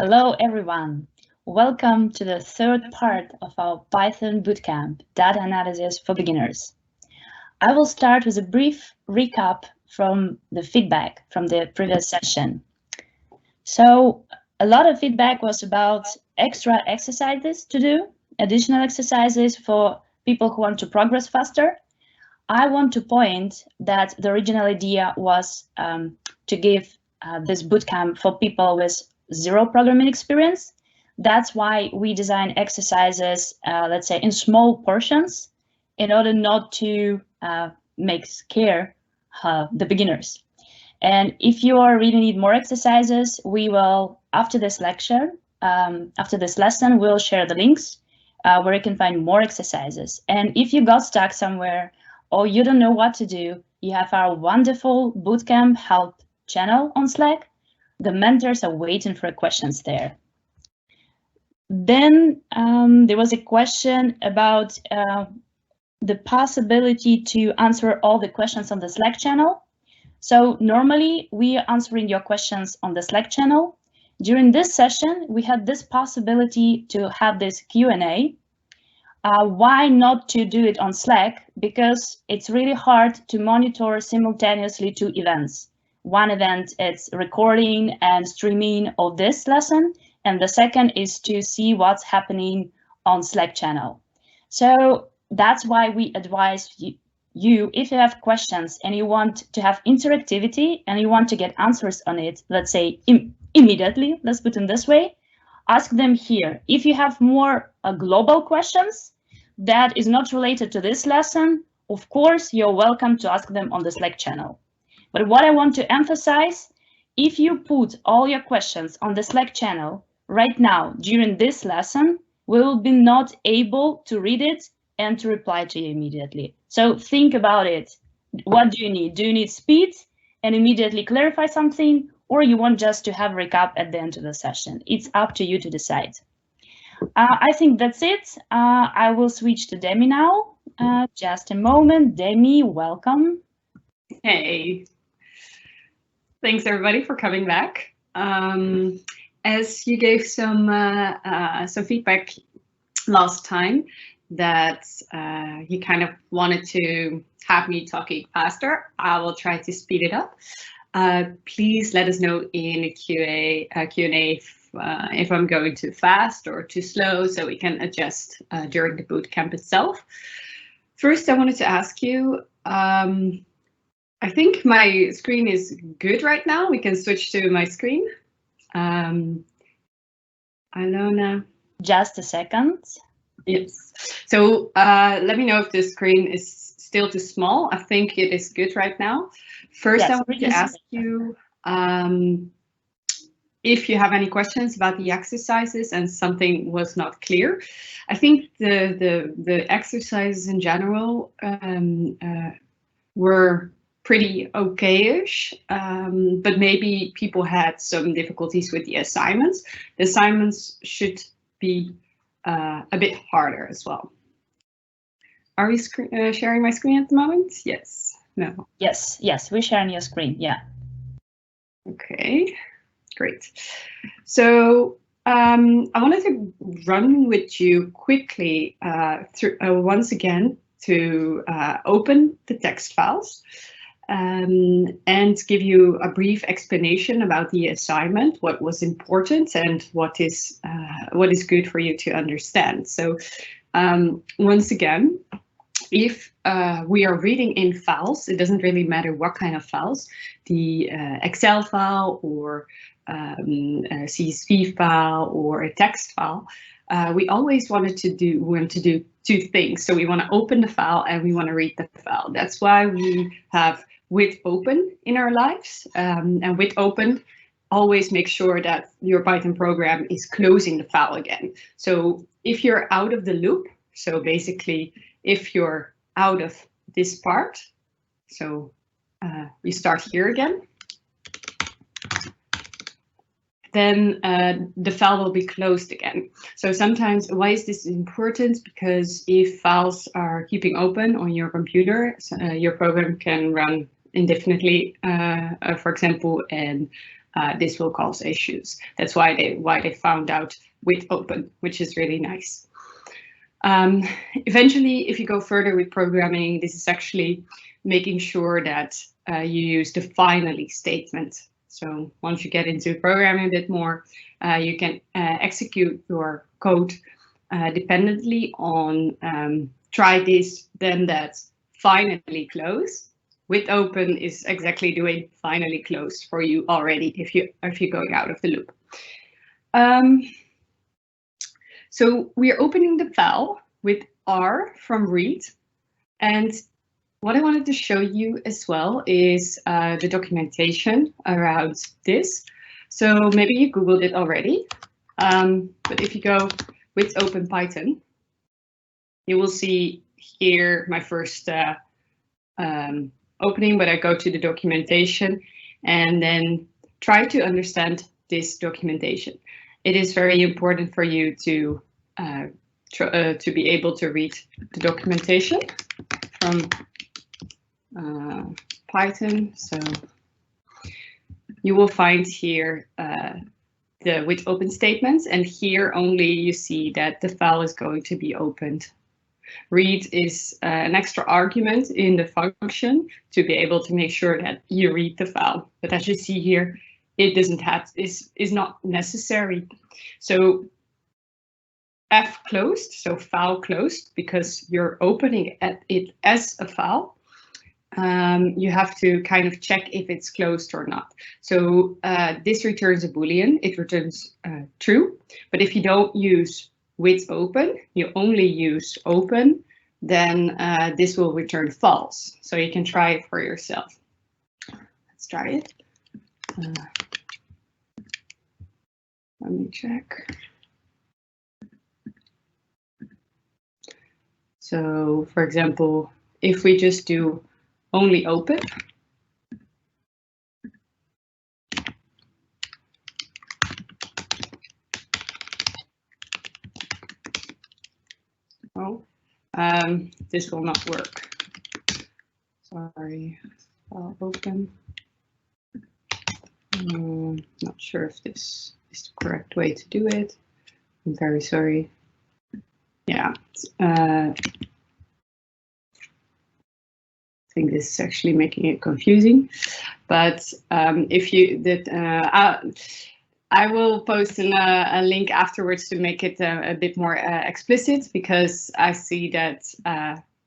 Hello everyone. Welcome to the third part of our Python Bootcamp, Data Analysis for Beginners. I will start with a brief recap from the feedback from the previous session. So a lot of feedback was about extra exercises to do, additional exercises for people who want to progress faster. I want to point that the original idea was to give this bootcamp for people with zero programming experience. That's why we design exercises, let's say, in small portions in order not to make scare the beginners. And if you really need more exercises, we will, after this lecture, after this lesson, we'll share the links where you can find more exercises. And if you got stuck somewhere or you don't know what to do, you have our wonderful Bootcamp help channel on Slack. The mentors are waiting for questions there. Then there was a question about the possibility to answer all the questions on the Slack channel. So normally we are answering your questions on the Slack channel. During this session, we had this possibility to have this Q&A. Why not to do it on Slack? Because it's really hard to monitor simultaneously two events. One event is recording and streaming of this lesson, and the second is to see what's happening on Slack channel. So that's why we advise you, if you have questions and you want to have interactivity and you want to get answers on it, let's say immediately, let's put it this way, ask them here. If you have more global questions that is not related to this lesson, of course, you're welcome to ask them on the Slack channel. But what I want to emphasize, if you put all your questions on the Slack channel right now during this lesson, we will be not able to read it and to reply to you immediately. So think about it. What do you need? Do you need speed and immediately clarify something, or you want just to have a recap at the end of the session? It's up to you to decide. I think that's it. I will switch to Demi now. Just a moment. Demi, welcome. Hey. Thanks everybody for coming back. As you gave some feedback last time that you kind of wanted to have me talking faster, I will try to speed it up. Please let us know in a Q&A if I'm going too fast or too slow, so we can adjust during the bootcamp itself. First, I wanted to ask you, I think my screen is good right now. We can switch to my screen. Alona. Just a second. Yes. So let me know if the screen is still too small. I think it is good right now. First, yes, I wanted to ask you if you have any questions about the exercises and something was not clear. I think the exercises in general were pretty okay-ish, but maybe people had some difficulties with the assignments. The assignments should be a bit harder as well. Are we sharing my screen at the moment? Yes. No. Yes, we're sharing your screen. Yeah. Okay, great. So I wanted to run with you quickly through once again to open the text files. And give you a brief explanation about the assignment, what was important and what is good for you to understand. So once again, if we are reading in files, it doesn't really matter what kind of files, the Excel file or a CSV file or a text file, we always want to do two things. So we want to open the file and we want to read the file. That's why we have with open in our lives, and with open, always make sure that your Python program is closing the file again. So if you're out of the loop, so basically if you're out of this part, so you start here again, then the file will be closed again. So sometimes, why is this important? Because if files are keeping open on your computer, your program can run indefinitely, for example, and this will cause issues. That's why they found out with open, which is really nice. Eventually, if you go further with programming, this is actually making sure that you use the finally statement. So once you get into programming a bit more, you can execute your code dependently on try this, then that, finally close. With open is exactly doing finally close for you already if you're going out of the loop. So we're opening the file with R from read, and what I wanted to show you as well is the documentation around this. So maybe you Googled it already, but if you go with Open Python, you will see here my first opening, but I go to the documentation and then try to understand this documentation. It is very important for you to be able to read the documentation from Python. So you will find here the with open statements, and here only you see that the file is going to be opened. Read is an extra argument in the function to be able to make sure that you read the file. But as you see here, it doesn't have is not necessary. So F closed, so file closed, because you're opening it as a file. You have to kind of check if it's closed or not. So this returns a Boolean, it returns true. But if you don't use with open, you only use open, then this will return false. So you can try it for yourself. Let's try it. Let me check. So for example, if we just do only open, this will not work. Sorry, I'll open. Not sure if this is the correct way to do it. I'm very sorry. Yeah, I think this is actually making it confusing. But if you did, I will post a link afterwards to make it a bit more explicit, because I see that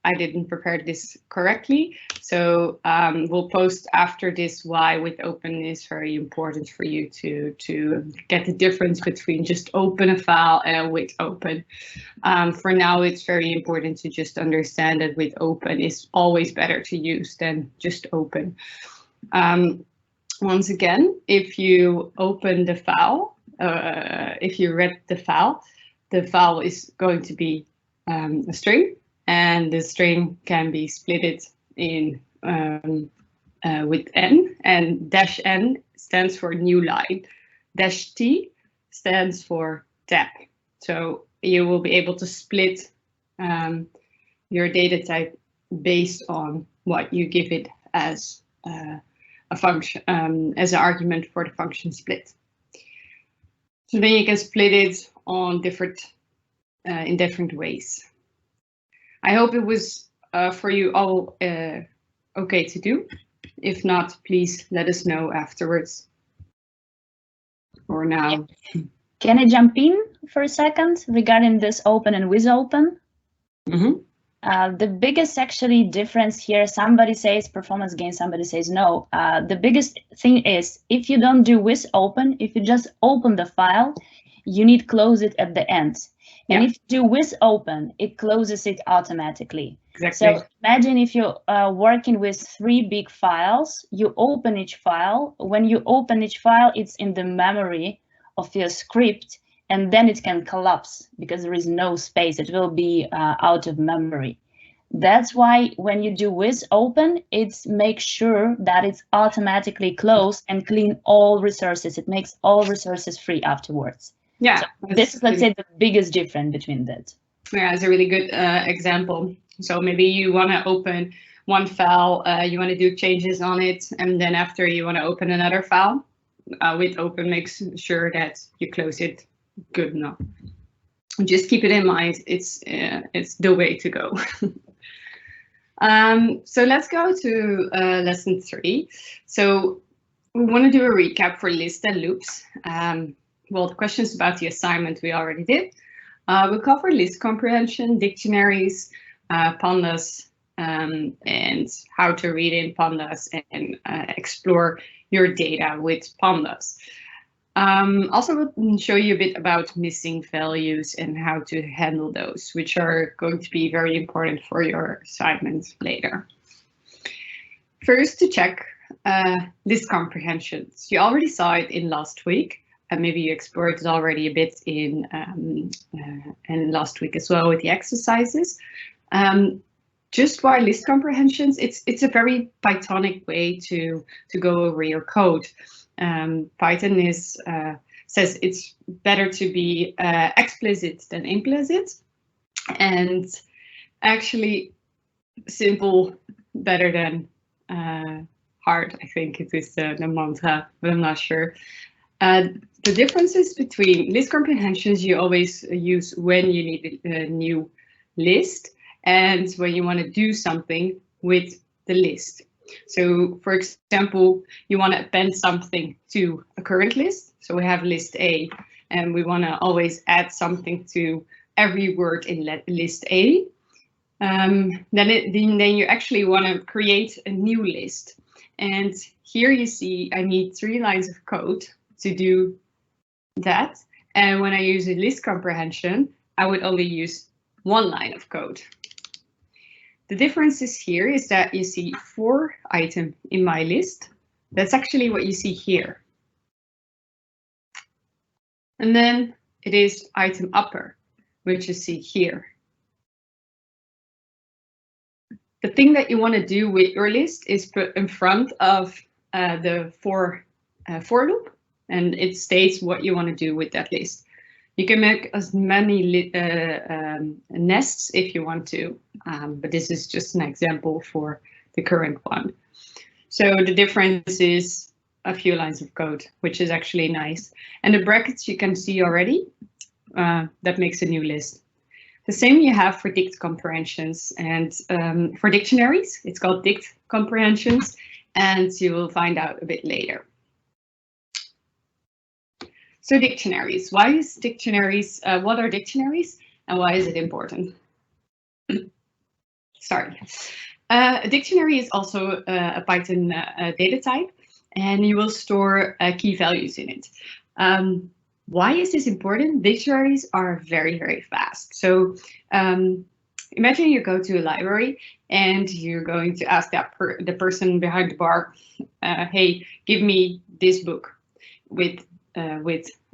I didn't prepare this correctly. So we'll post after this why with open is very important for you to get the difference between just open a file and with open. For now, it's very important to just understand that with open is always better to use than just open. Once again, if you open the file, if you read the file is going to be a string, and the string can be split in with n, and dash n stands for new line, dash t stands for tab. So you will be able to split your data type based on what you give it as a function, as an argument for the function split. So then you can split it on in different ways. I hope it was for you all okay to do. If not, please let us know afterwards or now. Can I jump in for a second regarding this open and with open? Mm-hmm. The biggest actually difference here, somebody says performance gain, somebody says no. The biggest thing is if you don't do with open, if you just open the file, you need to close it at the end. And if you do with open, it closes it automatically. Exactly. So imagine if you're working with 3 big files, you open each file. When you open each file, it's in the memory of your script, and then it can collapse because there is no space. It will be out of memory. That's why when you do with open, it's make sure that it's automatically closed and clean all resources. It makes all resources free afterwards. Yeah, so this is, let's say, the biggest difference between that. Yeah, it's a really good example. So maybe you want to open one file, you want to do changes on it, and then after you want to open another file. with open makes sure that you close it good enough. Just keep it in mind, it's the way to go. So let's go to lesson 3. So we want to do a recap for list and loops. Well, the questions about the assignment we already did. We'll cover list comprehension, dictionaries, Pandas, and how to read in Pandas and explore your data with Pandas. Also, we'll show you a bit about missing values and how to handle those, which are going to be very important for your assignment later. First, to check list comprehensions. You already saw it in last week, and maybe you explored it already a bit in last week as well with the exercises. Just why list comprehensions? It's a very Pythonic way to go over your code. Python says it's better to be explicit than implicit, and actually simple better than hard. I think it is the mantra, but I'm not sure. The differences between list comprehensions you always use when you need a new list and when you want to do something with the list. So, for example, you want to append something to a current list. So we have list A, and we want to always add something to every word in list A. Then you actually want to create a new list. And here you see I need 3 lines of code to do that. And when I use a list comprehension, I would only use 1 line of code. The differences here is that you see 4 items in my list. That's actually what you see here. And then it is item upper, which you see here. The thing that you want to do with your list is put in front of the for loop, and it states what you want to do with that list. You can make as many nests if you want to, but this is just an example for the current one. So the difference is a few lines of code, which is actually nice. And the brackets you can see already, that makes a new list. The same you have for dict comprehensions, and for dictionaries, it's called dict comprehensions, and you will find out a bit later. So dictionaries, why is dictionaries, what are dictionaries and why is it important? Sorry. A dictionary is also a Python data type, and you will store key values in it. Why is this important? Dictionaries are very, very fast. So imagine you go to a library and you're going to ask the person behind the bar, hey, give me this book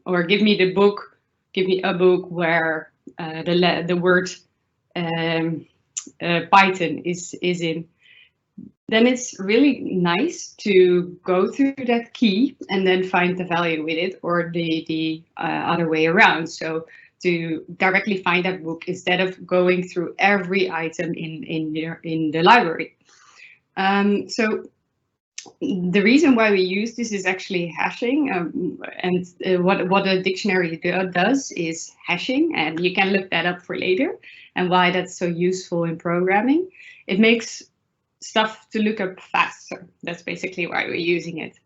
or give me the book, give me a book where the word Python is in. Then it's really nice to go through that key and then find the value with it, or the other way around. So to directly find that book instead of going through every item in the library. So the reason why we use this is actually hashing, and what a dictionary does is hashing, and you can look that up for later and why that's so useful in programming. It makes stuff to look up faster. That's basically why we're using it.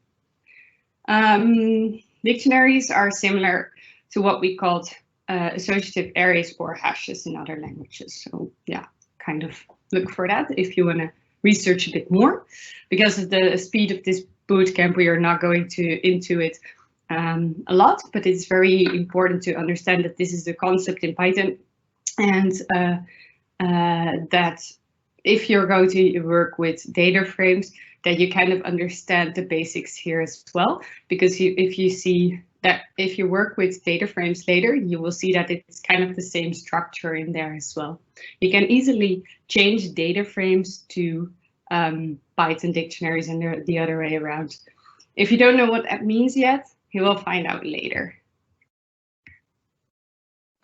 Dictionaries are similar to what we called associative arrays or hashes in other languages. So yeah, kind of look for that if you want to research a bit more. Because of the speed of this bootcamp, we are not going into it a lot, but it's very important to understand that this is the concept in Python, and that if you're going to work with data frames, that you kind of understand the basics here as well. Because if you see that if you work with data frames later, you will see that it's kind of the same structure in there as well. You can easily change data frames to Python dictionaries and the other way around. If you don't know what that means yet, you will find out later.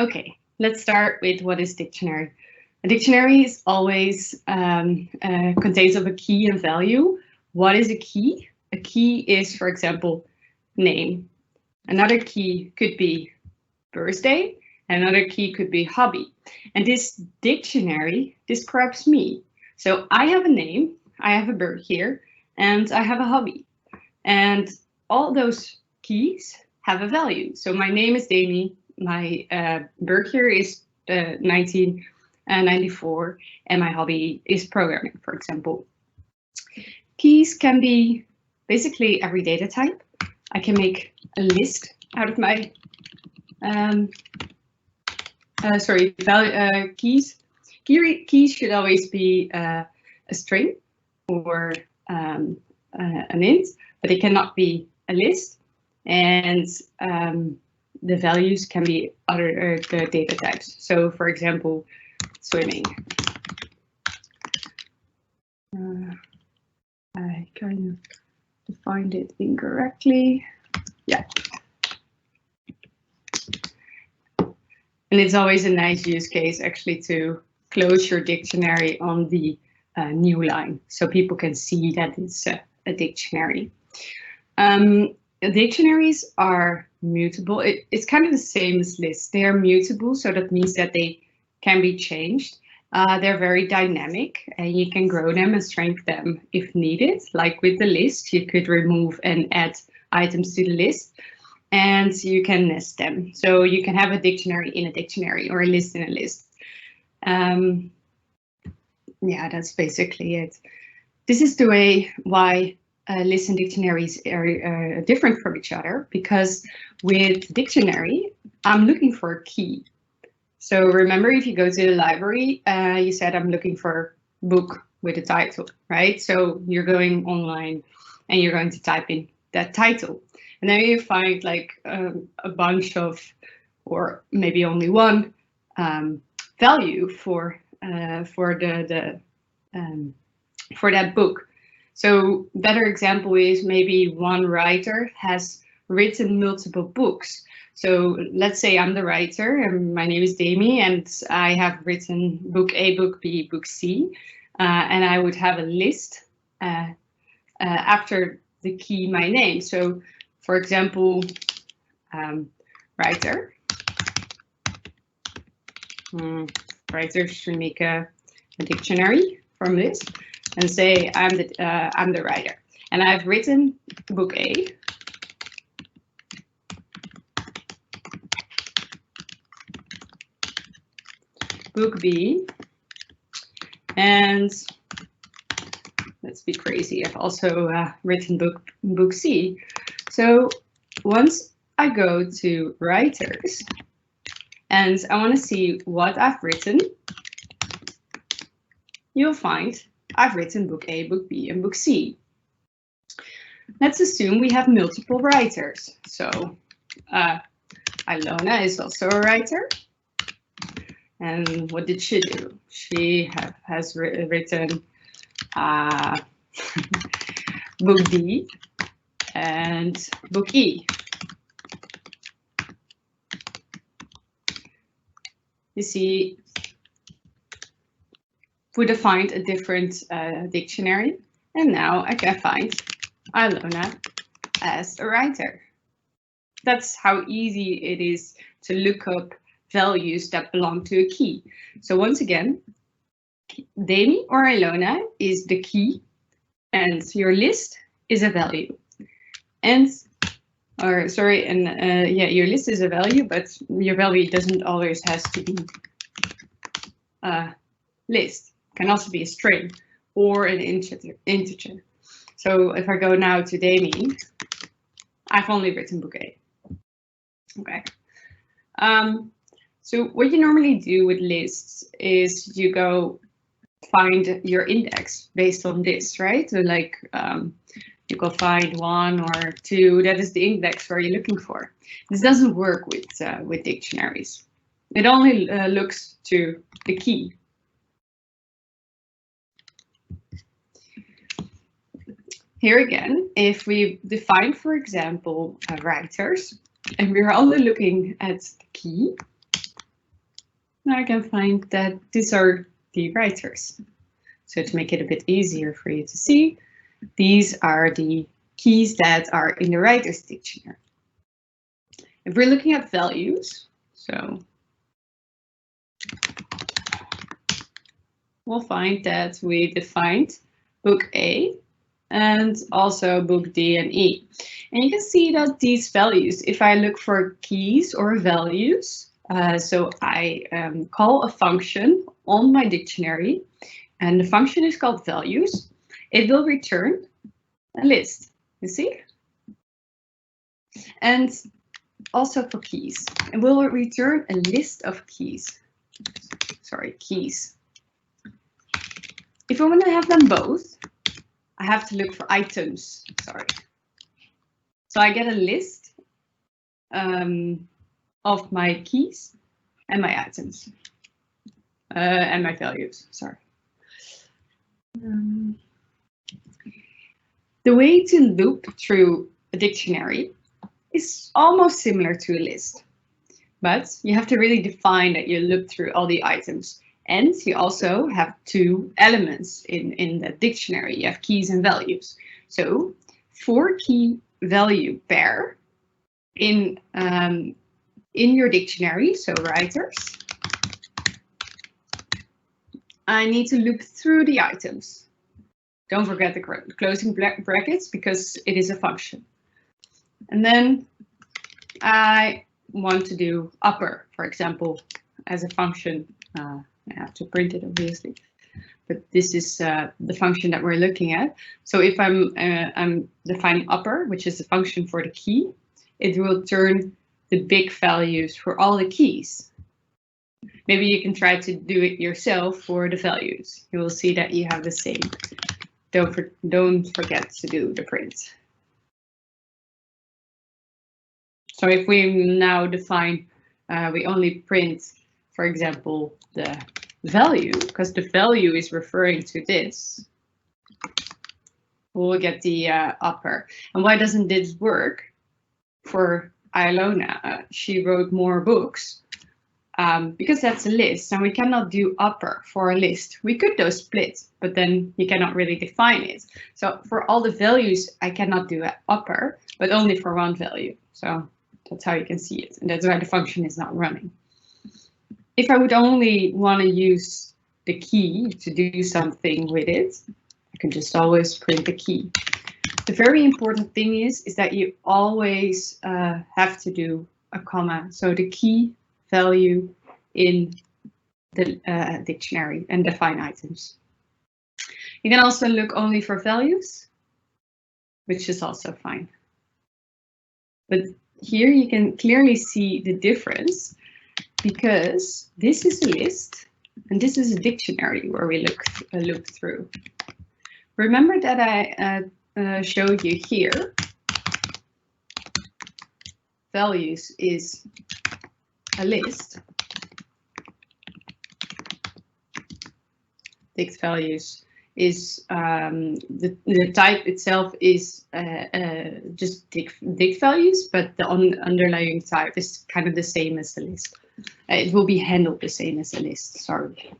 Okay, let's start with what is dictionary. A dictionary is always contains of a key and value. What is a key? A key is, for example, name. Another key could be birthday. Another key could be hobby. And this dictionary describes me. So I have a name, I have a bird here, and I have a hobby. And all those keys have a value. So my name is Dami, my bird here is 1994, and my hobby is programming, for example. Keys can be basically every data type. I can make a list out of my keys. Keys should always be a string or an int, but it cannot be a list. And the values can be other the data types. So, for example, swimming. I kind of defined it incorrectly. Yeah. And it's always a nice use case actually to close your dictionary on the new line so people can see that it's a dictionary. Dictionaries are mutable. It's kind of the same as lists. They are mutable, so that means that they can be changed. They're very dynamic and you can grow them and shrink them if needed. Like with the list, you could remove and add items to the list. And you can nest them. So you can have a dictionary in a dictionary or a list in a list. Yeah, that's basically it. This is the way why lists and dictionaries are different from each other, because with dictionary, I'm looking for a key. So remember, if you go to the library, you said I'm looking for book with a title, right? So you're going online and you're going to type in that title. And then you find like a bunch of, or maybe only one value for that book. So better example is maybe one writer has written multiple books. So let's say I'm the writer and my name is Dami and I have written book A, book B, book C, and I would have a list after the key my name. So for example, writer. Writer should make a dictionary from this and say I'm the writer, and I've written book A. Book B, and let's be crazy, I've also written book C. So once I go to writers and I want to see what I've written, you'll find I've written book A, book B, and book C. Let's assume we have multiple writers. So Ilona is also a writer. And what did she do? She has written book D and book E. You see, we defined a different dictionary, and now I can find Ilona as a writer. That's how easy it is to look up values that belong to a key. So once again, Dami or Ilona is the key, and your list is a value. And your list is a value, but your value doesn't always has to be a list. It can also be a string or an integer. So if I go now to Dami, I've only written book A. Okay. So what you normally do with lists is you go find your index based on this, right? So like you go find 1 or 2, that is the index where you're looking for. This doesn't work with dictionaries. It only looks to the key. Here again, if we define, for example, writers, and we're only looking at the key, now I can find that these are the writers. So to make it a bit easier for you to see, these are the keys that are in the writer's dictionary. If we're looking at values, so we'll find that we defined book A and also book D and E. And you can see that these values, if I look for keys or values, so I call a function on my dictionary, and the function is called values, it will return a list, you see? And also for keys, it will return a list of keys. Sorry, keys. If I want to have them both, I have to look for items, sorry. So I get a list of my keys and my items and my values, sorry. The way to loop through a dictionary is almost similar to a list, but you have to really define that you loop through all the items. And you also have two elements in the dictionary. You have keys and values. So for key value pair in your dictionary, so writers, I need to loop through the items. Don't forget the closing brackets because it is a function. And then I want to do upper, for example, as a function. I have to print it, obviously, but this is the function that we're looking at. So if I'm defining upper, which is a function for the key, it will turn the big values for all the keys. Maybe you can try to do it yourself for the values. You will see that you have the same. Don't forget to do the print. So if we now define, we only print, for example, the value, because the value is referring to this, we'll get the upper. And why doesn't this work for Ilona? She wrote more books because that's a list, and we cannot do upper for a list. We could do split, but then you cannot really define it. So for all the values, I cannot do upper, but only for one value. So that's how you can see it, and that's why the function is not running. If I would only want to use the key to do something with it, I can just always print the key. The very important thing is that you always have to do a comma. So the key value in the dictionary and define items. You can also look only for values, which is also fine. But here you can clearly see the difference, because this is a list and this is a dictionary where we look through. Remember that I showed you here, values is a list, dict values is the type itself is just dict values, but the underlying type is kind of the same as the list. It will be handled the same as a list, sorry.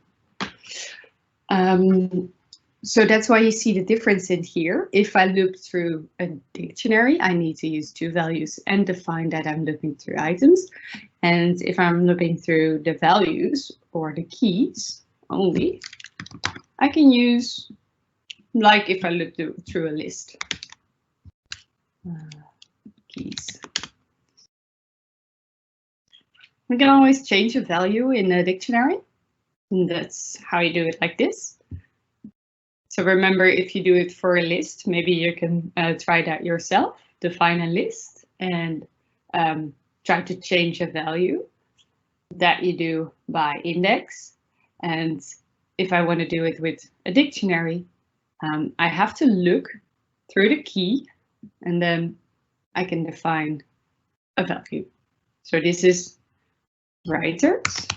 So that's why you see the difference in here. If I look through a dictionary, I need to use two values and define that I'm looking through items. And if I'm looking through the values or the keys only, I can use, like if I look through a list, keys. We can always change a value in a dictionary. And that's how you do it, like this. So remember, if you do it for a list, maybe you can try that yourself, define a list and try to change a value that you do by index. And if I want to do it with a dictionary, I have to look through the key and then I can define a value. So this is writers.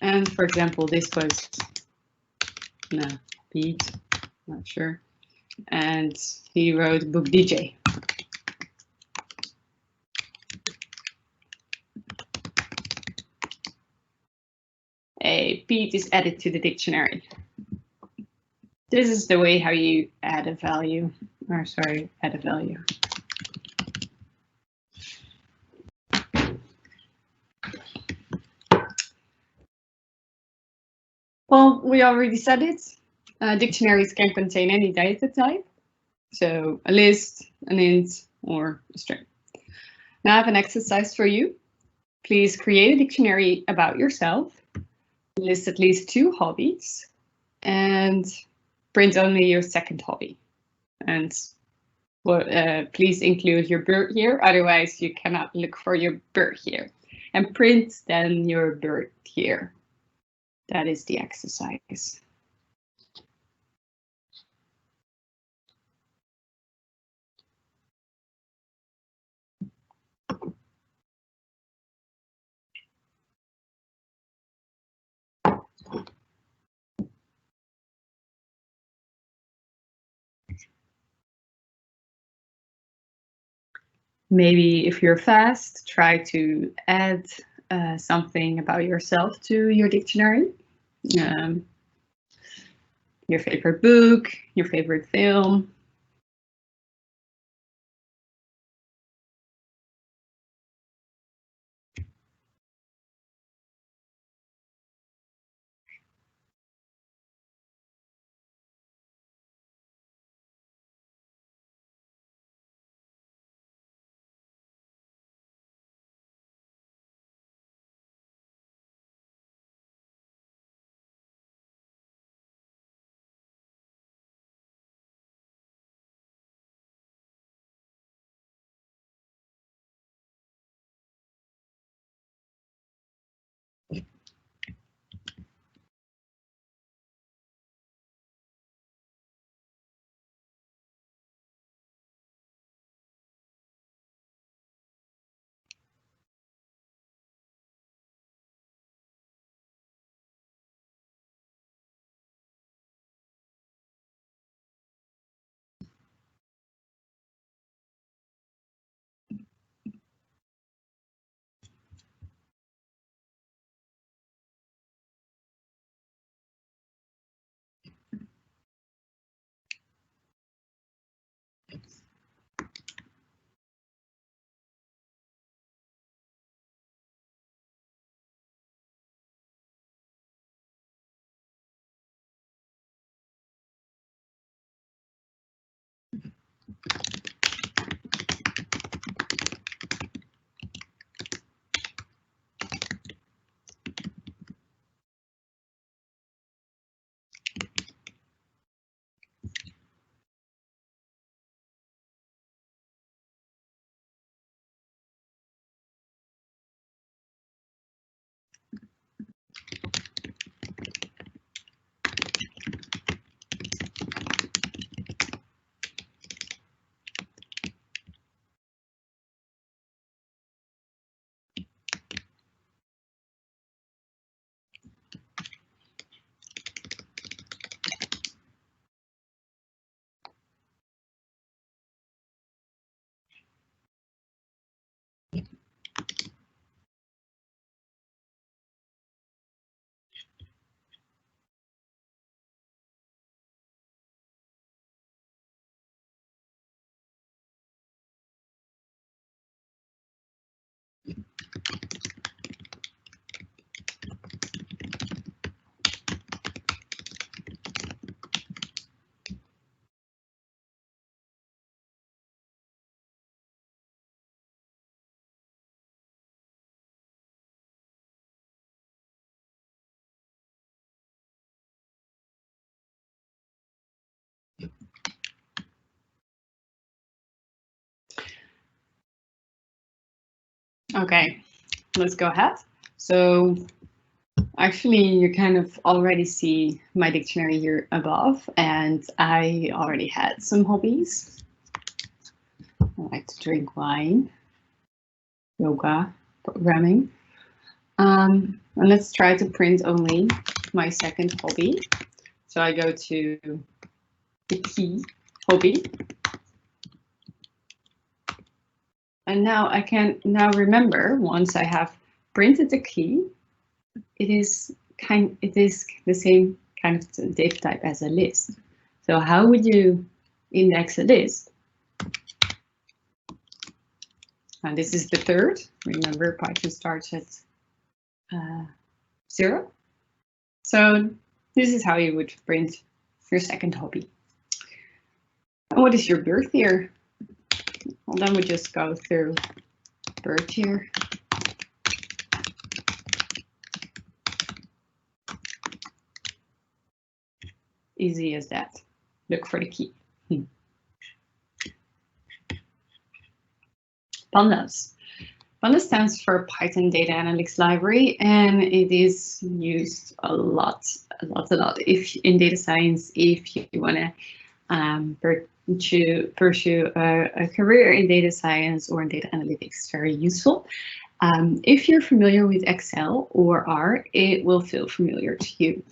And for example, this was Pete, not sure. And he wrote book DJ. Pete is added to the dictionary. This is the way how you add a value, or sorry, add a value. Well, we already said it. Dictionaries can contain any data type. So a list, an int, or a string. Now I have an exercise for you. Please create a dictionary about yourself. List at least 2 hobbies and print only your second hobby. And please include your birth year, otherwise you cannot look for your birth year. And print then your birth year. That is the exercise. Maybe if you're fast, try to add something about yourself to your dictionary. Your favorite book, your favorite film. Okay, let's go ahead. So actually, you kind of already see my dictionary here above, and I already had some hobbies. I like to drink wine, yoga, programming. And let's try to print only my second hobby. So I go to the key hobby. And now I can remember, once I have printed the key, it is the same kind of data type as a list. So how would you index a list? And this is the third. Remember, Python starts at 0. So this is how you would print your second hobby. And what is your birth year? Well, then we just go through birth year. Easy as that. Look for the key. Pandas. Pandas stands for Python Data Analytics Library, and it is used a lot. If in data science, if you want to pursue a career in data science or in data analytics, it's very useful. If you're familiar with Excel or R, it will feel familiar to you.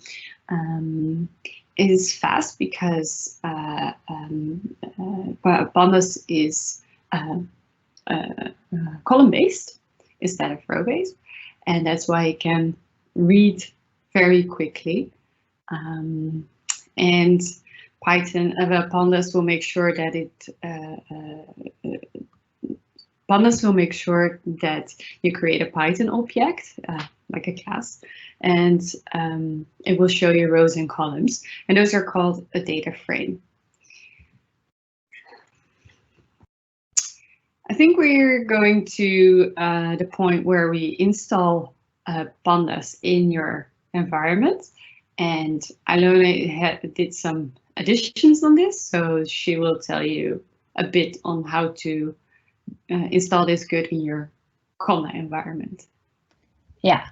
It is fast because Pandas is column-based instead of row-based, and that's why it can read very quickly. And Pandas will make sure that you create a Python object, like a class, and it will show you rows and columns, and those are called a data frame. I think we're going to the point where we install Pandas in your environment, and Alona did some additions on this, so she will tell you a bit on how to install this good in your Conda environment. Yeah,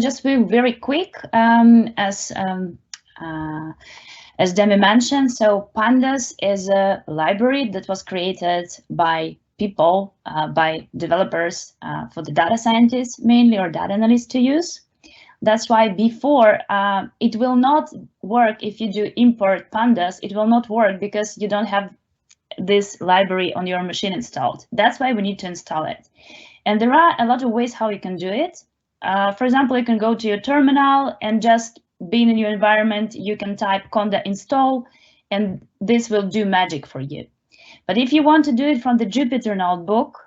just be very quick, as Demi mentioned. So Pandas is a library that was created by people, by developers, for the data scientists mainly, or data analysts to use. That's why before, it will not work if you do import Pandas. It will not work because you don't have this library on your machine installed. That's why we need to install it. And there are a lot of ways how you can do it. For example, you can go to your terminal and just being in your environment, you can type conda install, and this will do magic for you. But if you want to do it from the Jupyter notebook,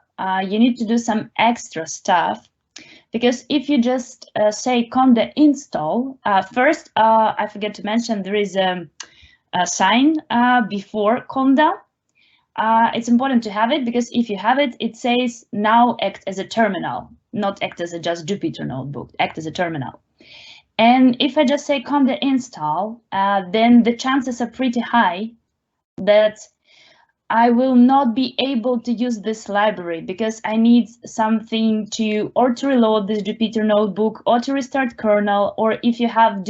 you need to do some extra stuff, because if you just say conda install, first, I forget to mention there is a sign before conda. It's important to have it, because if you have it, it says now act as a terminal, not act as a just Jupyter notebook, act as a terminal. And if I just say conda install, then the chances are pretty high that I will not be able to use this library, because I need something to reload this Jupyter notebook, or to restart kernel, or if you have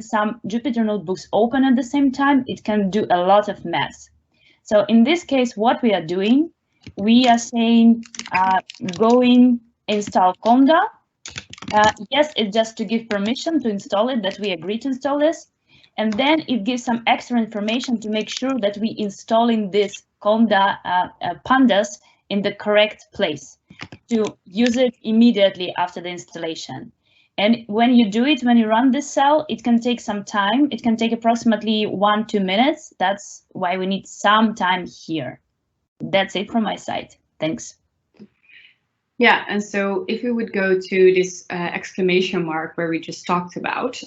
some Jupyter notebooks open at the same time, it can do a lot of mess. So in this case, what we are doing, we are saying going install conda. Yes, it's just to give permission to install it, that we agree to install this. And then it gives some extra information to make sure that we installing this conda pandas in the correct place, to use it immediately after the installation. And when you do it, when you run this cell, it can take some time. It can take approximately 1-2 minutes. That's why we need some time here. That's it from my side. Thanks. Yeah, and so if we would go to this exclamation mark where we just talked about,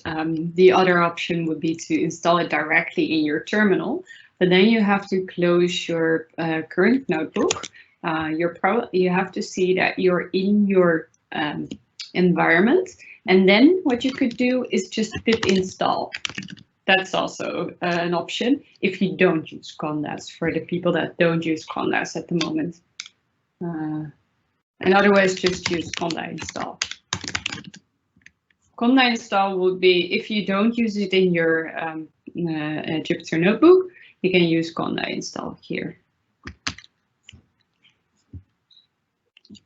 the other option would be to install it directly in your terminal, but then you have to close your current notebook. You have to see that you're in your environment, and then what you could do is just pip install. That's also an option if you don't use Pandas, for the people that don't use Pandas at the moment. And otherwise, just use conda install. Conda install would be, if you don't use it in your Jupyter notebook, you can use conda install here.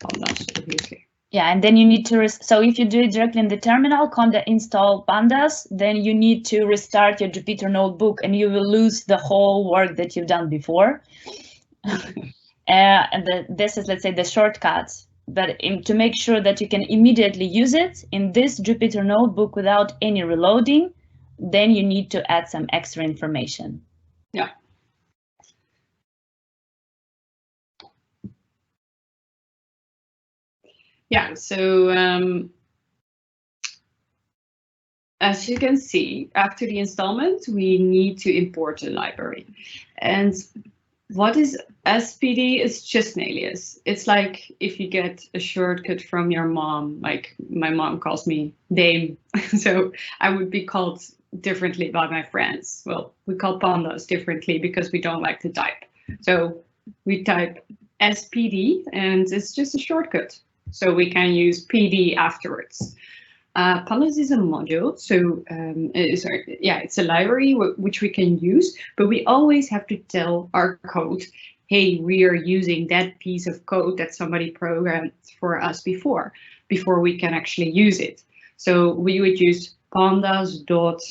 Pandas, obviously. Yeah, and then you need to, so if you do it directly in the terminal, conda install pandas, then you need to restart your Jupyter notebook, and you will lose the whole work that you've done before. And this is, let's say, the shortcut. But to make sure that you can immediately use it in this Jupyter notebook without any reloading, then you need to add some extra information. Yeah. Yeah, so as you can see, after the installment, we need to import a library. And what is SPD? It's just an alias. It's like if you get a shortcut from your mom, like my mom calls me Dame, so I would be called differently by my friends. Well, we call Pandas differently because we don't like to type. So we type SPD and it's just a shortcut. So we can use PD afterwards. Pandas is a module, so it's a library which we can use, but we always have to tell our code, hey, we are using that piece of code that somebody programmed for us before we can actually use it. So we would use pandas dot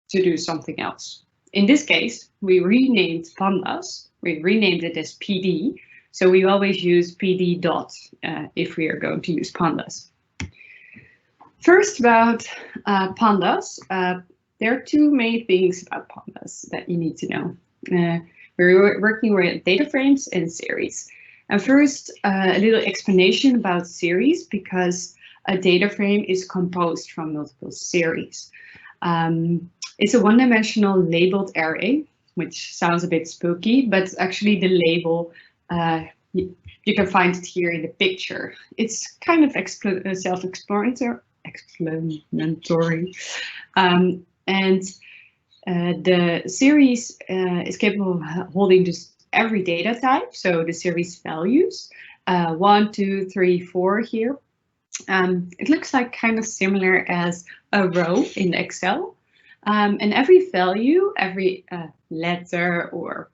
to do something else. In this case, we renamed pandas, we renamed it as PD, so we always use PD dot if we are going to use pandas. First, about pandas, there are two main things about pandas that you need to know. We're working with data frames and series. And first, a little explanation about series, because a data frame is composed from multiple series. It's a one-dimensional labeled array, which sounds a bit spooky, but actually the label, you can find it here in the picture. It's kind of self-explanatory. The series is capable of holding just every data type, so the series values 1, 2, 3, 4 here. It looks like kind of similar as a row in Excel, and every value, every letter or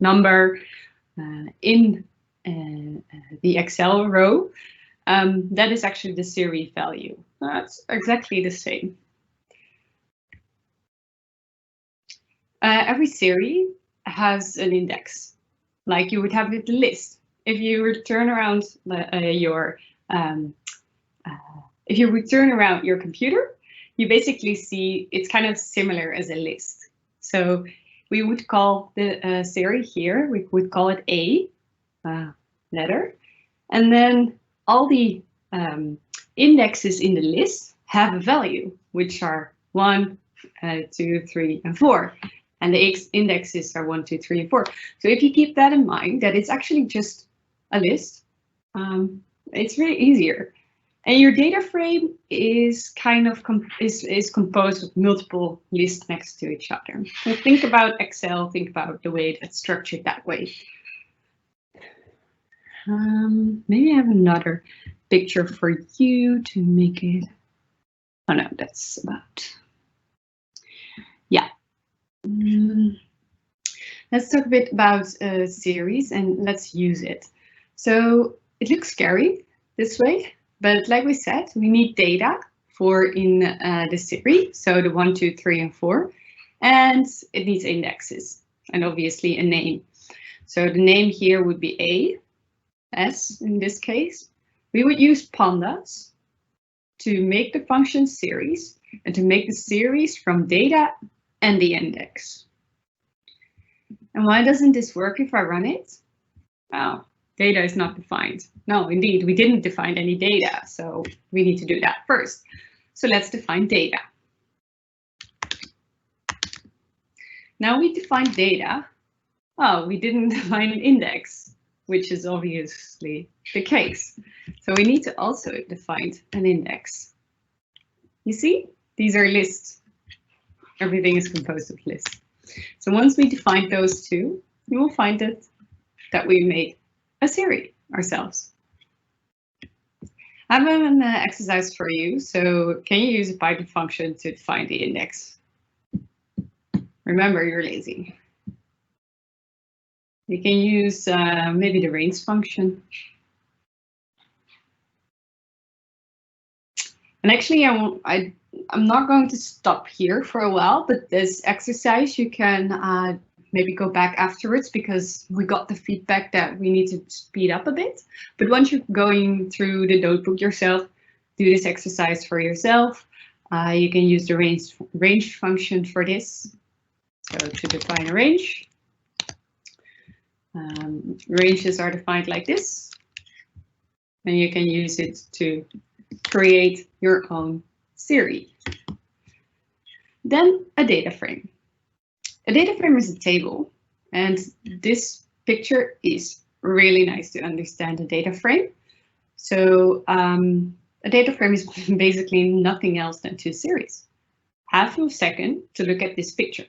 number in the Excel row, that is actually the series value. That's exactly the same. Every series has an index, like you would have with the list. If you return around your computer, you basically see it's kind of similar as a list. So we would call the series here, we would call it A letter, and then all the indexes in the list have a value, which are 1, 2, 3, and 4. And the indexes are 1, 2, 3, and 4. So if you keep that in mind, that it's actually just a list, it's really easier. And your data frame is kind of is composed of multiple lists next to each other. So think about Excel, think about the way it's structured that way. Maybe I have another picture for you to make it. Oh no, that's about. Yeah. Let's talk a bit about series and let's use it. So it looks scary this way, but like we said, we need data for in the series. So the 1, 2, 3, and 4, and it needs indexes and obviously a name. So the name here would be A. S in this case, we would use pandas to make the function series and to make the series from data and the index. And why doesn't this work if I run it? Oh, data is not defined. No, indeed, we didn't define any data, so we need to do that first. So let's define data. Now we define data. Oh, we didn't define an index, which is obviously the case. So we need to also define an index. You see, these are lists. Everything is composed of lists. So once we define those two, you will find that we made a series ourselves. I have an exercise for you. So can you use a Python function to define the index? Remember, you're lazy. You can use maybe the range function. And actually, I'm not going to stop here for a while, but this exercise you can maybe go back afterwards because we got the feedback that we need to speed up a bit. But once you're going through the notebook yourself, do this exercise for yourself. You can use the range function for this. So to define a range, ranges are defined like this, and you can use it to create your own series. Then a data frame. A data frame is a table, and this picture is really nice to understand a data frame. So a data frame is basically nothing else than two series. Have a second to look at this picture.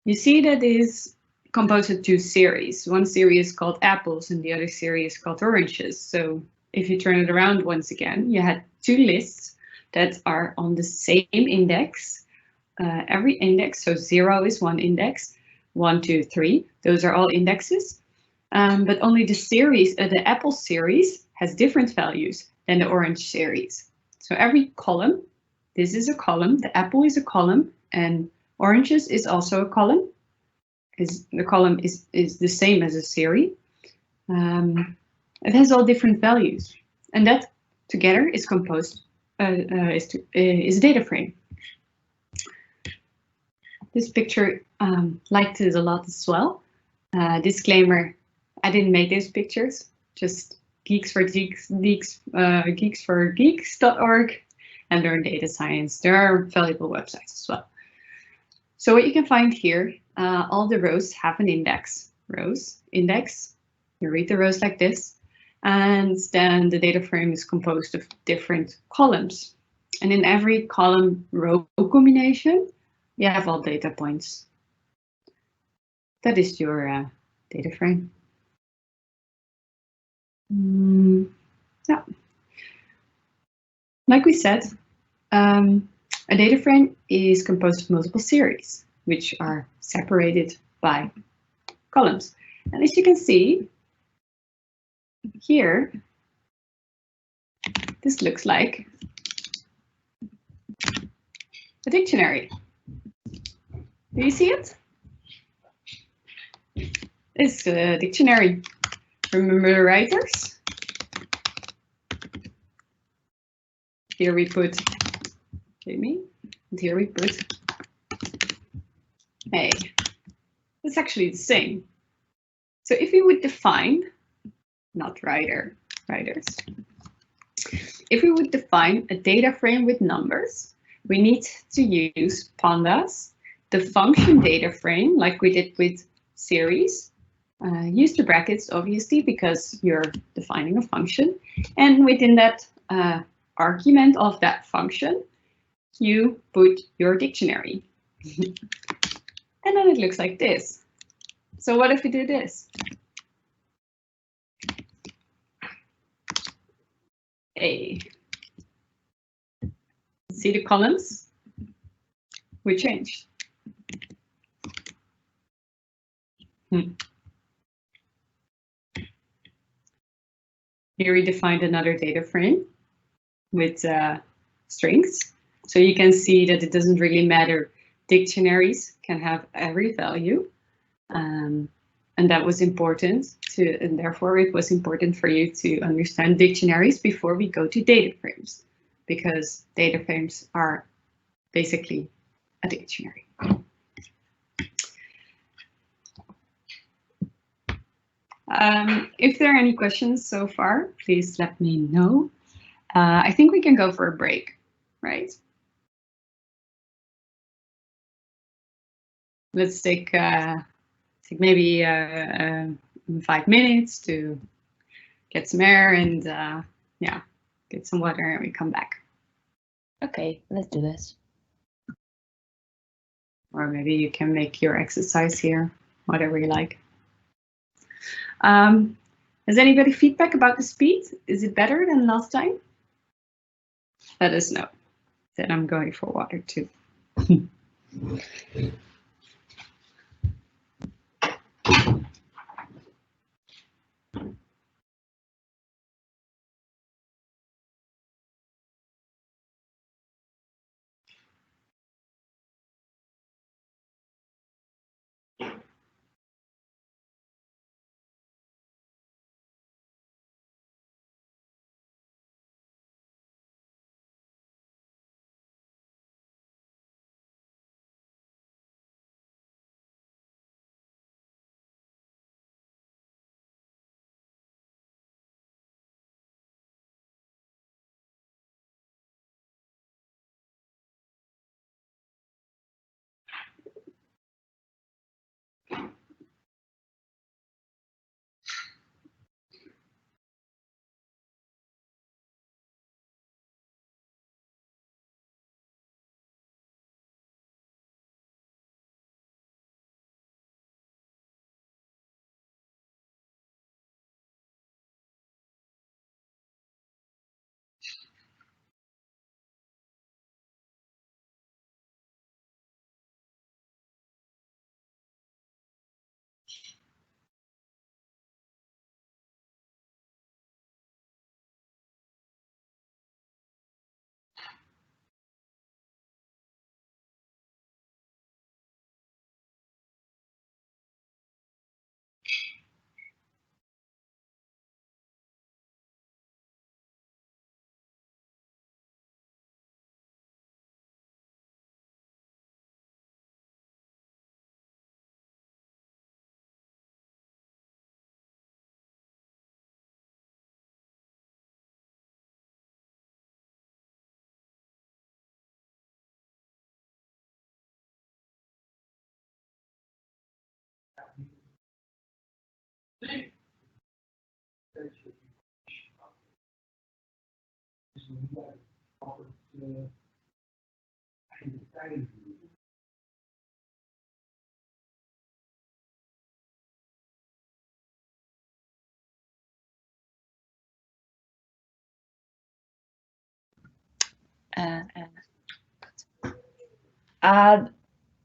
You see that it is composed of two series. One series is called apples and the other series is called oranges. So if you turn it around once again, you had two lists that are on the same index. Every index, so 0 is one index, 1, 2, 3, those are all indexes. But only the series, the apple series has different values than the orange series. So every column, this is a column, the apple is a column, and oranges is also a column. The column is the same as a series. It has all different values, and that together is composed is a data frame. This picture liked it a lot as well. Disclaimer: I didn't make these pictures. Just geeksforgeeks.org and Learn Data Science. There are valuable websites as well. So what you can find here, all the rows have an index. Rows, index. You read the rows like this, and then the data frame is composed of different columns. And in every column-row combination, you have all data points. That is your data frame. Yeah. Like we said, a data frame is composed of multiple series, which are separated by columns. And as you can see here, this looks like a dictionary. Do you see it? It's a dictionary. Remember the writers? Here we put Jamie, and here we put A. It's actually the same. So if we would define, not writers, if we would define a data frame with numbers, we need to use Pandas, the function data frame, like we did with series. Use the brackets, obviously, because you're defining a function. And within that argument of that function, you put your dictionary. And then it looks like this. So what if we do this? A. See the columns? We changed. Here we defined another data frame with strings. So you can see that it doesn't really matter. Dictionaries can have every value. And that was important and therefore it was important for you to understand dictionaries before we go to data frames, because data frames are basically a dictionary. If there are any questions so far, please let me know. I think we can go for a break, right? Let's take maybe 5 minutes to get some air and yeah, get some water and we come back. Okay, let's do this. Or maybe you can make your exercise here, whatever you like. Has anybody feedback about the speed? Is it better than last time? Let us know. Then I'm going for water too.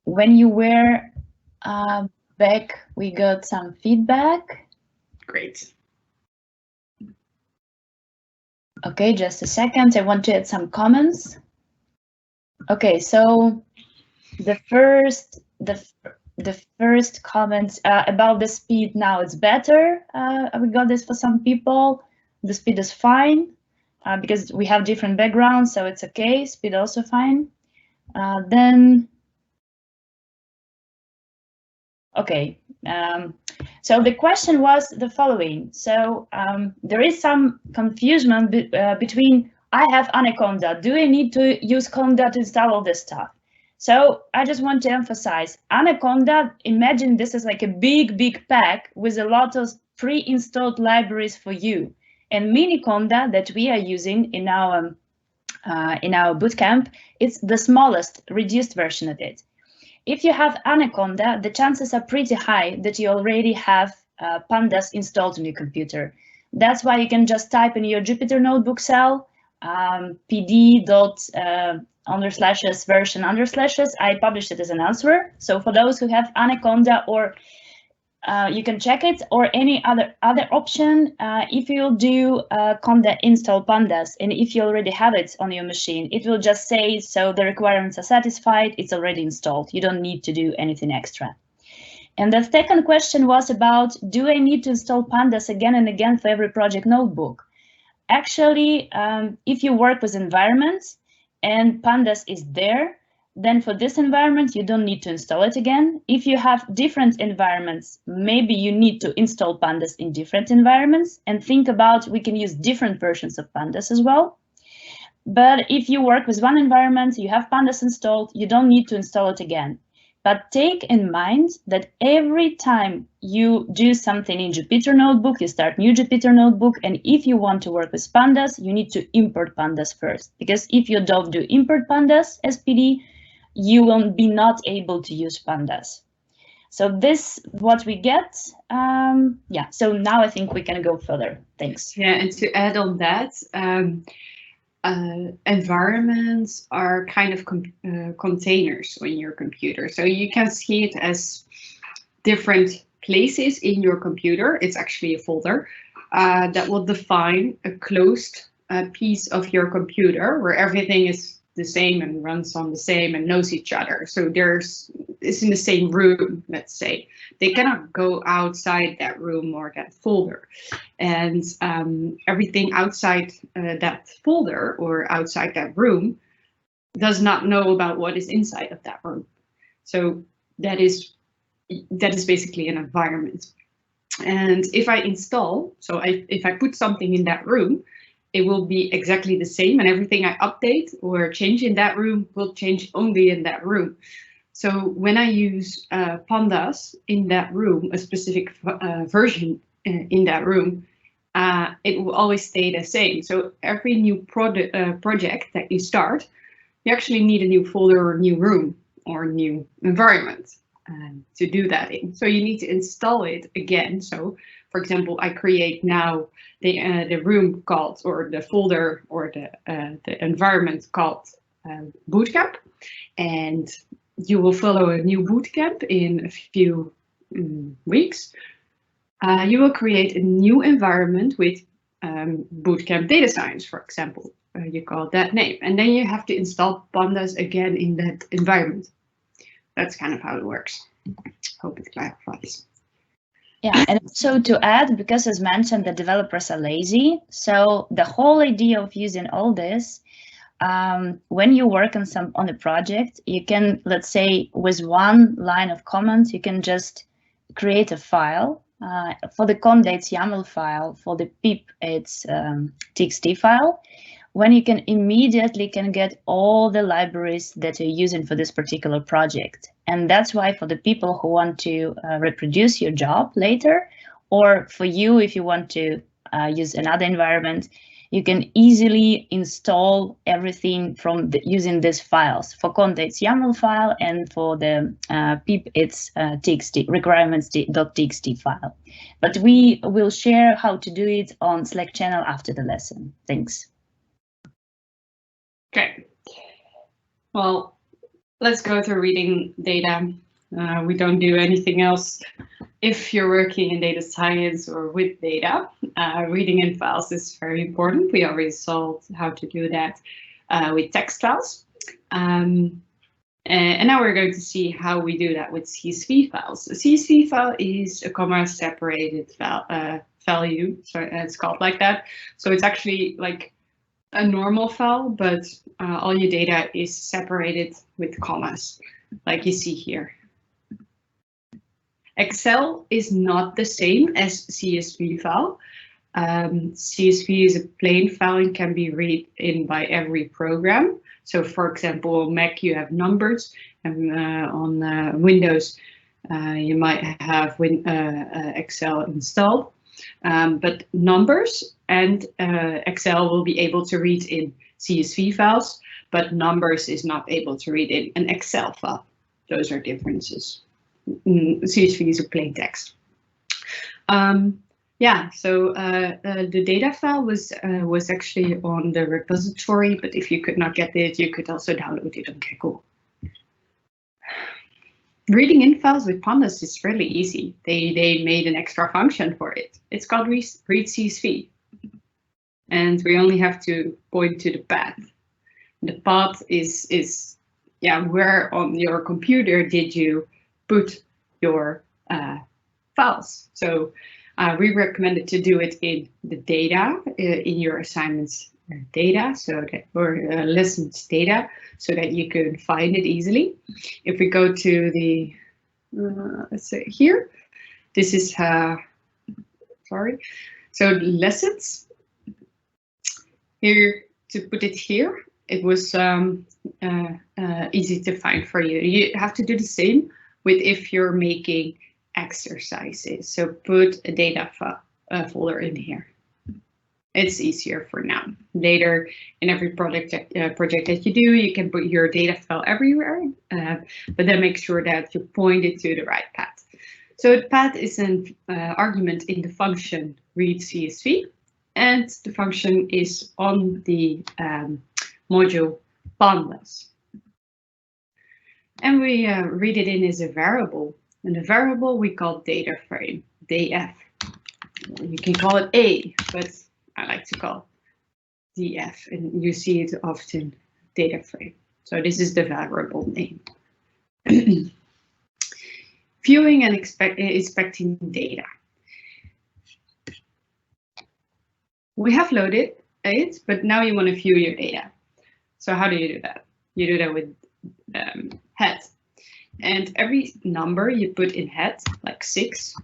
When you were back, we got some feedback. Great. Okay, just a second. I want to add some comments. Okay, so the first comment about the speed, now it's better. We got this for some people. The speed is fine because we have different backgrounds, so it's okay. Speed also fine. Then, okay. So the question was the following. So there is some confusion between I have Anaconda. Do I need to use Conda to install all this stuff? So I just want to emphasize Anaconda. Imagine this is like a big pack with a lot of pre-installed libraries for you. And Miniconda that we are using in our Bootcamp, it's the smallest, reduced version of it. If you have Anaconda, the chances are pretty high that you already have Pandas installed on your computer. That's why you can just type in your Jupyter Notebook cell, pd./version/. I published it as an answer. So for those who have Anaconda, or you can check it, or any other option, if you do conda install pandas, and if you already have it on your machine, it will just say, so the requirements are satisfied, it's already installed. You don't need to do anything extra. And the second question was about, do I need to install pandas again and again for every project notebook? Actually, if you work with environments and pandas is there, then for this environment, you don't need to install it again. If you have different environments, maybe you need to install pandas in different environments, and think about, we can use different versions of pandas as well. But if you work with one environment, you have pandas installed, you don't need to install it again. But take in mind that every time you do something in Jupyter Notebook, you start new Jupyter Notebook, and if you want to work with pandas, you need to import pandas first. Because if you don't do import pandas as PD, you will be not able to use pandas. So this what we get. Yeah, so now I think we can go further. Thanks. Yeah, and to add on that, environments are kind of containers on your computer. So you can see it as different places in your computer. It's actually a folder that will define a closed piece of your computer where everything is the same and runs on the same and knows each other. So it's in the same room, let's say. They cannot go outside that room or that folder. And everything outside that folder or outside that room does not know about what is inside of that room. So that is basically an environment. And if I install, so if I put something in that room, it will be exactly the same, and everything I update or change in that room will change only in that room. So when I use pandas in that room, a specific version in that room, it will always stay the same. So every new project that you start, you actually need a new folder or new room or new environment to do that in. So you need to install it again. So for example, I create now the room called, or the folder, or the environment called Bootcamp, and you will follow a new Bootcamp in a few weeks. You will create a new environment with Bootcamp Data Science, for example. You call that name, and then you have to install pandas again in that environment. That's kind of how it works. Hope it clarifies. Yeah, and also to add, because as mentioned, the developers are lazy. So the whole idea of using all this, when you work on a project, you can, let's say, with one line of comments, you can just create a file. For the conda, it's YAML file. For the pip, it's txt file. When you can immediately get all the libraries that you're using for this particular project. And that's why for the people who want to reproduce your job later, Or for you, if you want to use another environment, you can easily install everything from using these files. For conda, it's YAML file, and for the pip, it's txt, requirements.txt file. But we will share how to do it on Slack channel after the lesson. Thanks. Okay. Well, let's go through reading data. We don't do anything else. If you're working in data science or with data, reading in files is very important. We already saw how to do that with text files. And now we're going to see how we do that with CSV files. A CSV file is a comma separated value, so it's called like that. So it's actually like a normal file, but all your data is separated with commas, like you see here. Excel is not the same as CSV file. CSV is a plain file and can be read in by every program. So for example, on Mac you have numbers, and on Windows you might have Excel installed. But numbers and Excel will be able to read in CSV files, but numbers is not able to read in an Excel file. Those are differences. CSV is a plain text. Yeah, so the data file was actually on the repository, but if you could not get it, you could also download it on Kaggle. Reading in files with Pandas is really easy. They made an extra function for it. It's called read CSV. And we only have to point to the path. The path is yeah, where on your computer did you put your files. So we recommended to do it in the data, in your assignments data, so that, or lessons data, so that you can find it easily. If we go to the, let's say here, this is, sorry, so lessons, here to put it here, it was easy to find for you. You have to do the same with if you're making exercises. So put a data folder in here. It's easier for now. Later, in every project that you do, you can put your data file everywhere, but then make sure that you point it to the right path. So the path is an argument in the function read CSV, and the function is on the module Pandas. And we read it in as a variable, and the variable we call data frame, df. You can call it A, but I like to call df, and you see it often, data frame. So this is the variable name. Viewing and inspecting data. We have loaded it, but now you want to view your data. So how do you do that? You do that with head. And every number you put in head, like 6,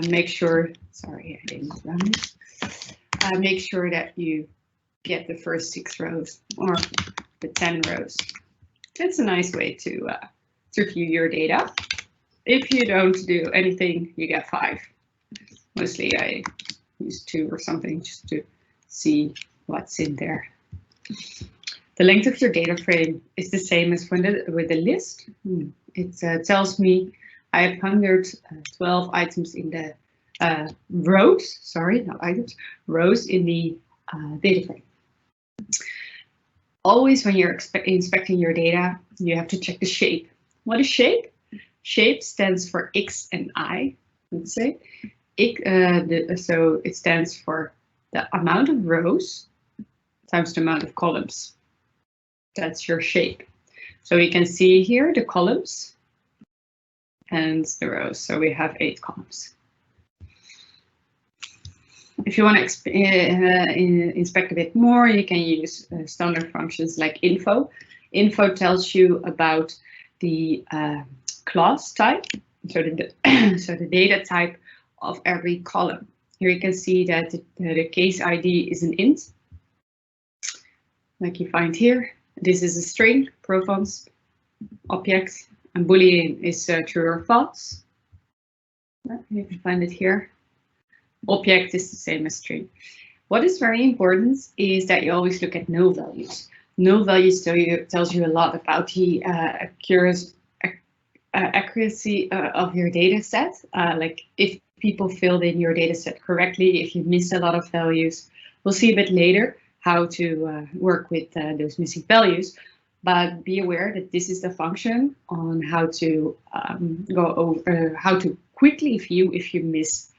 make sure, sorry, I didn't run this. Make sure that you get the first 6 rows or the 10 rows. That's a nice way to view your data. If you don't do anything, you get 5. Mostly I use 2 or something just to see what's in there. The length of your data frame is the same as with the list. It tells me I have 112 items in the rows, sorry, not items, rows in the data frame. Always when you're inspecting your data, you have to check the shape. What is shape? Shape stands for X and I, let's say. So it stands for the amount of rows times the amount of columns. That's your shape. So you can see here the columns and the rows. So we have 8 columns. If you want to inspect a bit more, you can use standard functions like info. Info tells you about the class type, so the data type of every column. Here you can see that the case ID is an int, like you find here. This is a string, provence, object, and boolean is true or false. You can find it here. Object is the same as string. What is very important is that you always look at null values. Null values tells you a lot about the accuracy of your data set. Like if people filled in your data set correctly, if you miss a lot of values. We'll see a bit later how to work with those missing values. But be aware that this is the function on how to go over how to quickly view if you miss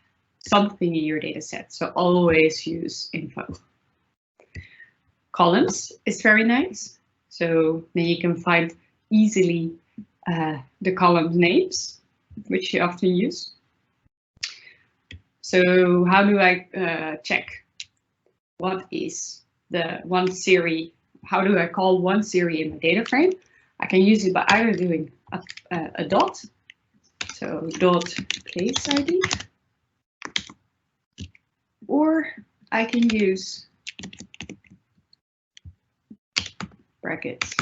something in your data set. So always use info. Columns is very nice. So then you can find easily the column names, which you often use. So how do I check what is the one series? How do I call one series in my data frame? I can use it by either doing a dot, so dot place ID, or I can use brackets.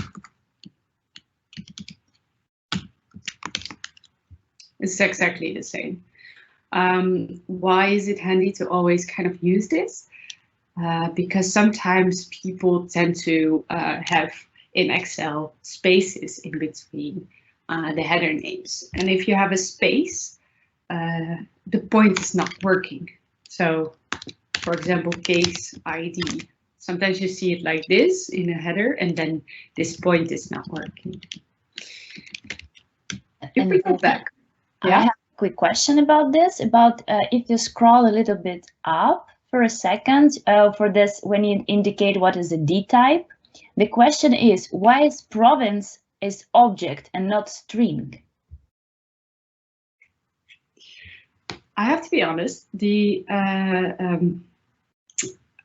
It's exactly the same. Why is it handy to always kind of use this? Because sometimes people tend to have in Excel spaces in between the header names. And if you have a space, the point is not working. So, for example, case ID. Sometimes you see it like this in a header, and then this point is not working. If we go back. Yeah? I have a quick question about this, about if you scroll a little bit up for a second for this, when you indicate what is a D type, the question is, why is province is object and not string? I have to be honest, the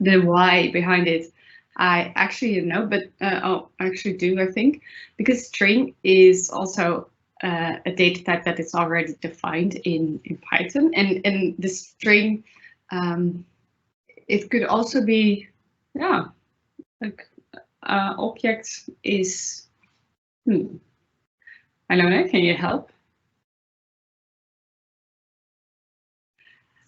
why behind it, I actually don't know, but I actually do, I think, because string is also a data type that is already defined in Python, and the string, it could also be, yeah, like object is, I don't know, can you help?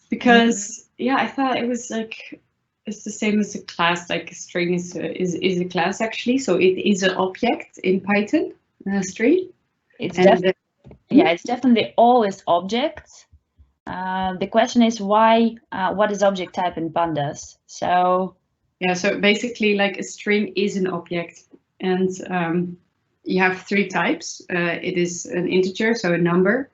Because, yeah, I thought it was like, it's the same as a class, like a string is a class actually, so it is an object in Python, string. It's yeah, it's definitely always objects. The question is why, what is object type in Pandas? So yeah, so basically like a string is an object, and you have three types. It is an integer, so a number.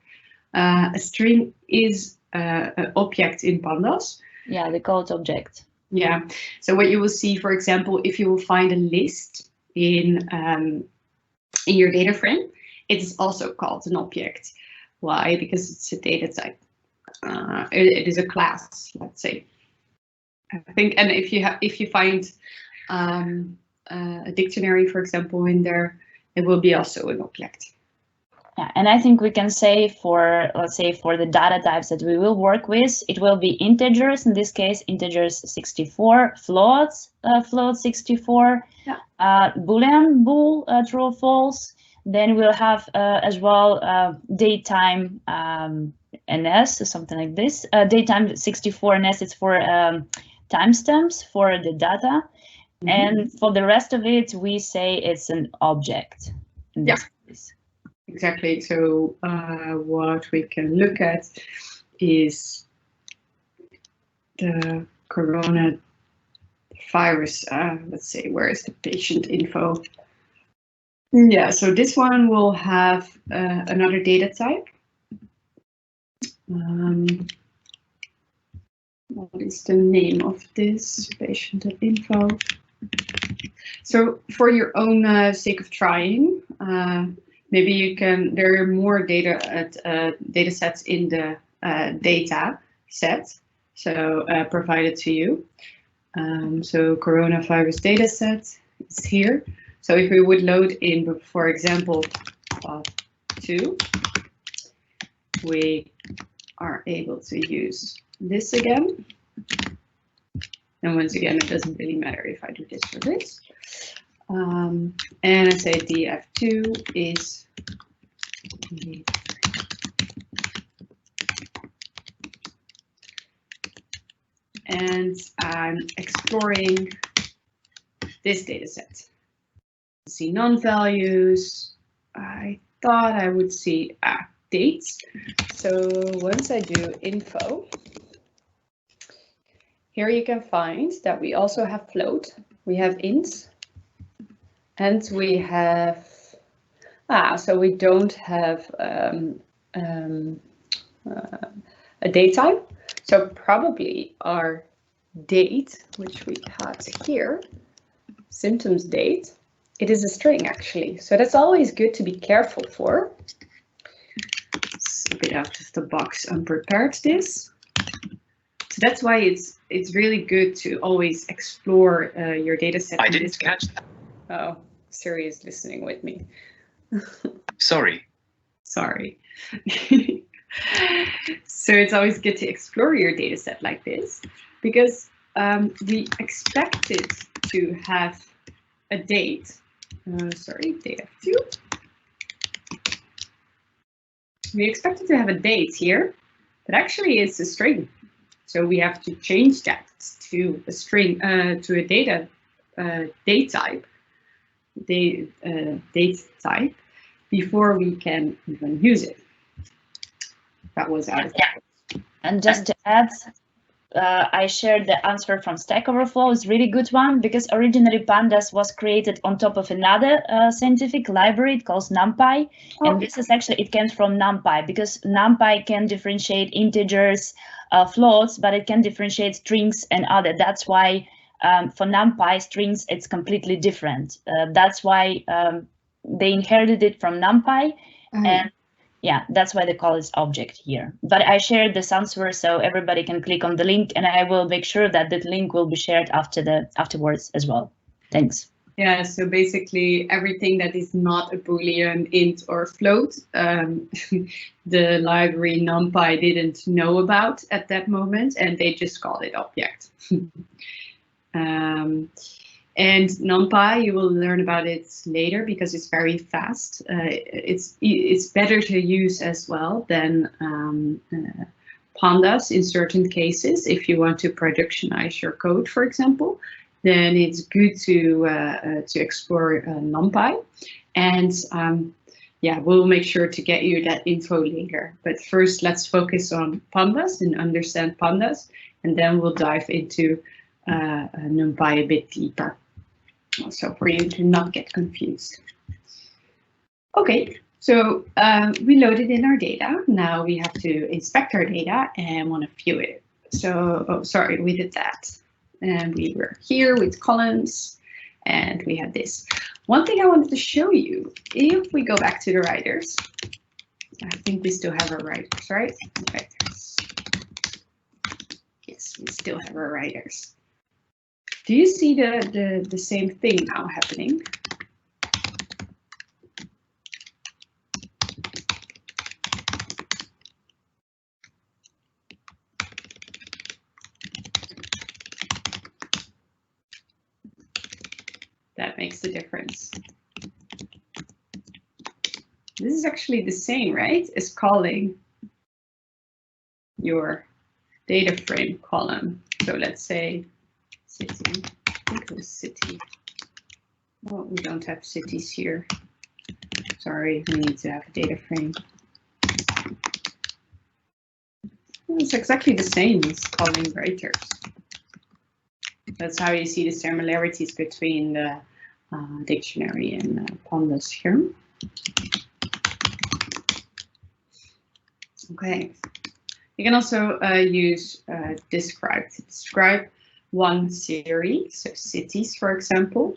A string is an object in Pandas. Yeah, the code object. Yeah, so what you will see, for example, if you will find a list in your data frame, it is also called an object. Why? Because it's a data type. It is a class, let's say. I think, and if you find a dictionary, for example, in there, it will be also an object. Yeah, and I think we can say for, let's say, for the data types that we will work with, it will be integers, in this case, integers 64, floats, float 64, yeah. Boolean, bool, true or false. Then we'll have as well datetime NS, something like this. Datetime 64 NS, it's for timestamps for the data. Mm-hmm. And for the rest of it, we say it's an object. In this case. Exactly. So what we can look at is the coronavirus. Let's say, where is the patient info? Yeah, so this one will have another data type. What is the name of this patient info? So for your own sake of trying, maybe you can, there are more data sets in the data set, so provided to you. So coronavirus data set is here. So if we would load in, for example, 2, we are able to use this again. And once again, it doesn't really matter if I do this or this. And I say df2 is and I'm exploring this data set. See non-values. I thought I would see dates. So once I do info, here you can find that we also have float. We have int, and we have so we don't have a date type. So probably our date, which we had here, symptoms date, it is a string actually. So that's always good to be careful for. It's a bit out of the box, unprepared this. So that's why it's really good to always explore your data set. I didn't catch that. Oh, Siri is listening with me. Sorry. Sorry. So it's always good to explore your data set like this, because we expect it to have a date. Sorry, data 2. We expect it to have a date here, but actually it's a string. So we have to change that to a string, to a data date type, date type, before we can even use it. That was out of And just to add, I shared the answer from Stack Overflow. It's a really good one, because originally Pandas was created on top of another scientific library called NumPy. Oh. And this is actually, it came from NumPy, because NumPy can differentiate integers, floats, but it can differentiate strings and other. That's why for NumPy strings, it's completely different. That's why they inherited it from NumPy. And yeah, that's why they call it object here. But I shared this answer so everybody can click on the link, and I will make sure that that link will be shared afterwards as well. Thanks. Yeah, so basically everything that is not a Boolean, int, or float, the library NumPy didn't know about at that moment, and they just called it object. And NumPy, you will learn about it later because it's very fast. It's better to use as well than Pandas in certain cases. If you want to productionize your code, for example, then it's good to explore NumPy. And yeah, we'll make sure to get you that info later. But first, let's focus on Pandas and understand Pandas, and then we'll dive into NumPy a bit deeper. Also for you to not get confused. Okay, so we loaded in our data. Now we have to inspect our data and want to view it. So, oh, sorry, we did that. And we were here with columns, and we had this. One thing I wanted to show you, if we go back to the writers, I think we still have our writers, right? Writers. Yes, we still have our writers. Do you see the same thing now happening? That makes the difference. This is actually the same, right? As calling your data frame column. So let's say city. I think it was city. Well, we don't have cities here. Sorry, we need to have a data frame. It's exactly the same as calling writers. That's how you see the similarities between the dictionary and Pandas here. Okay. You can also use describe to describe one series, so cities, for example.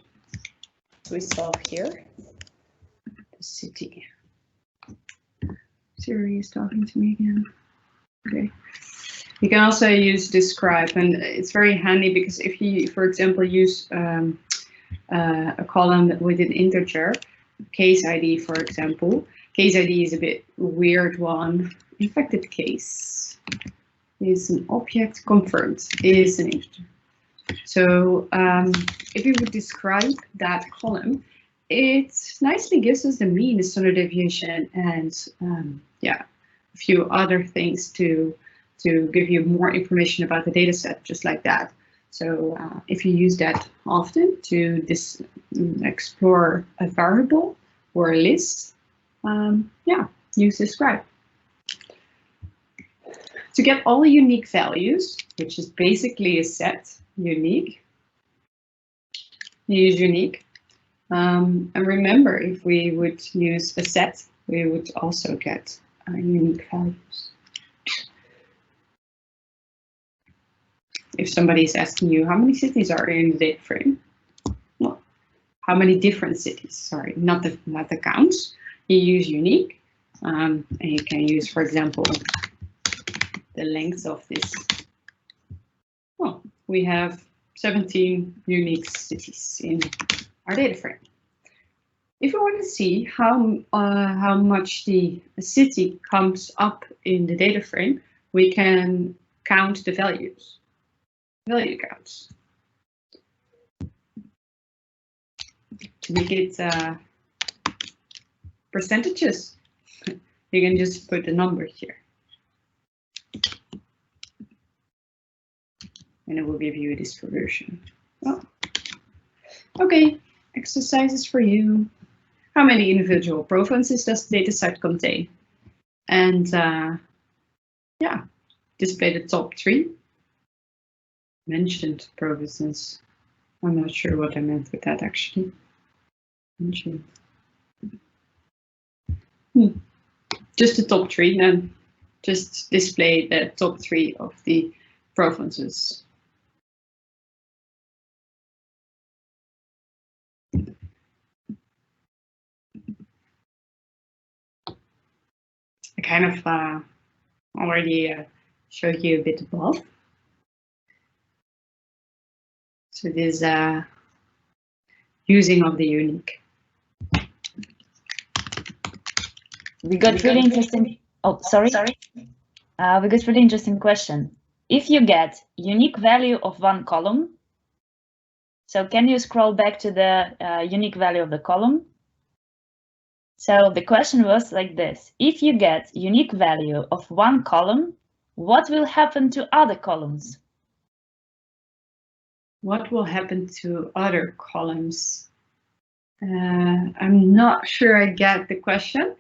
We saw here the city. Siri is talking to me again. Okay. You can also use describe, and it's very handy because if you, for example, use a column with an integer, case ID, for example. Case ID is a bit weird one. Infected case is an object, confirmed is an integer. So if you would describe that column, it nicely gives us the mean, the standard deviation, and yeah, a few other things to to give you more information about the data set, just like that. So if you use that often to explore a variable or a list, yeah, use describe. To get all the unique values, which is basically a set, unique, you use unique. And remember, if we would use a set, we would also get unique values. If somebody is asking you how many cities are in the data frame, well, how many different cities? Sorry, not the counts. You use unique, and you can use, for example, the length of this. Well, we have 17 unique cities in our data frame. If we want to see how much the city comes up in the data frame, we can count the values. Value counts. To make it percentages, you can just put the numbers here. And it will give you a distribution. Oh. Okay, exercises for you. How many individual provinces does the dataset contain? And yeah, display the top 3 mentioned provinces. I'm not sure what I meant with that actually. Mentioned. Just the top 3, then just display the top 3 of the provinces. I kind of already showed you a bit above. So this using of the unique. We got really interesting. Oh, sorry. We got really interesting question. If you get unique value of one column, so can you scroll back to the unique value of the column? So the question was like this: if you get unique value of one column, what will happen to other columns? What will happen to other columns? I'm not sure I get the question,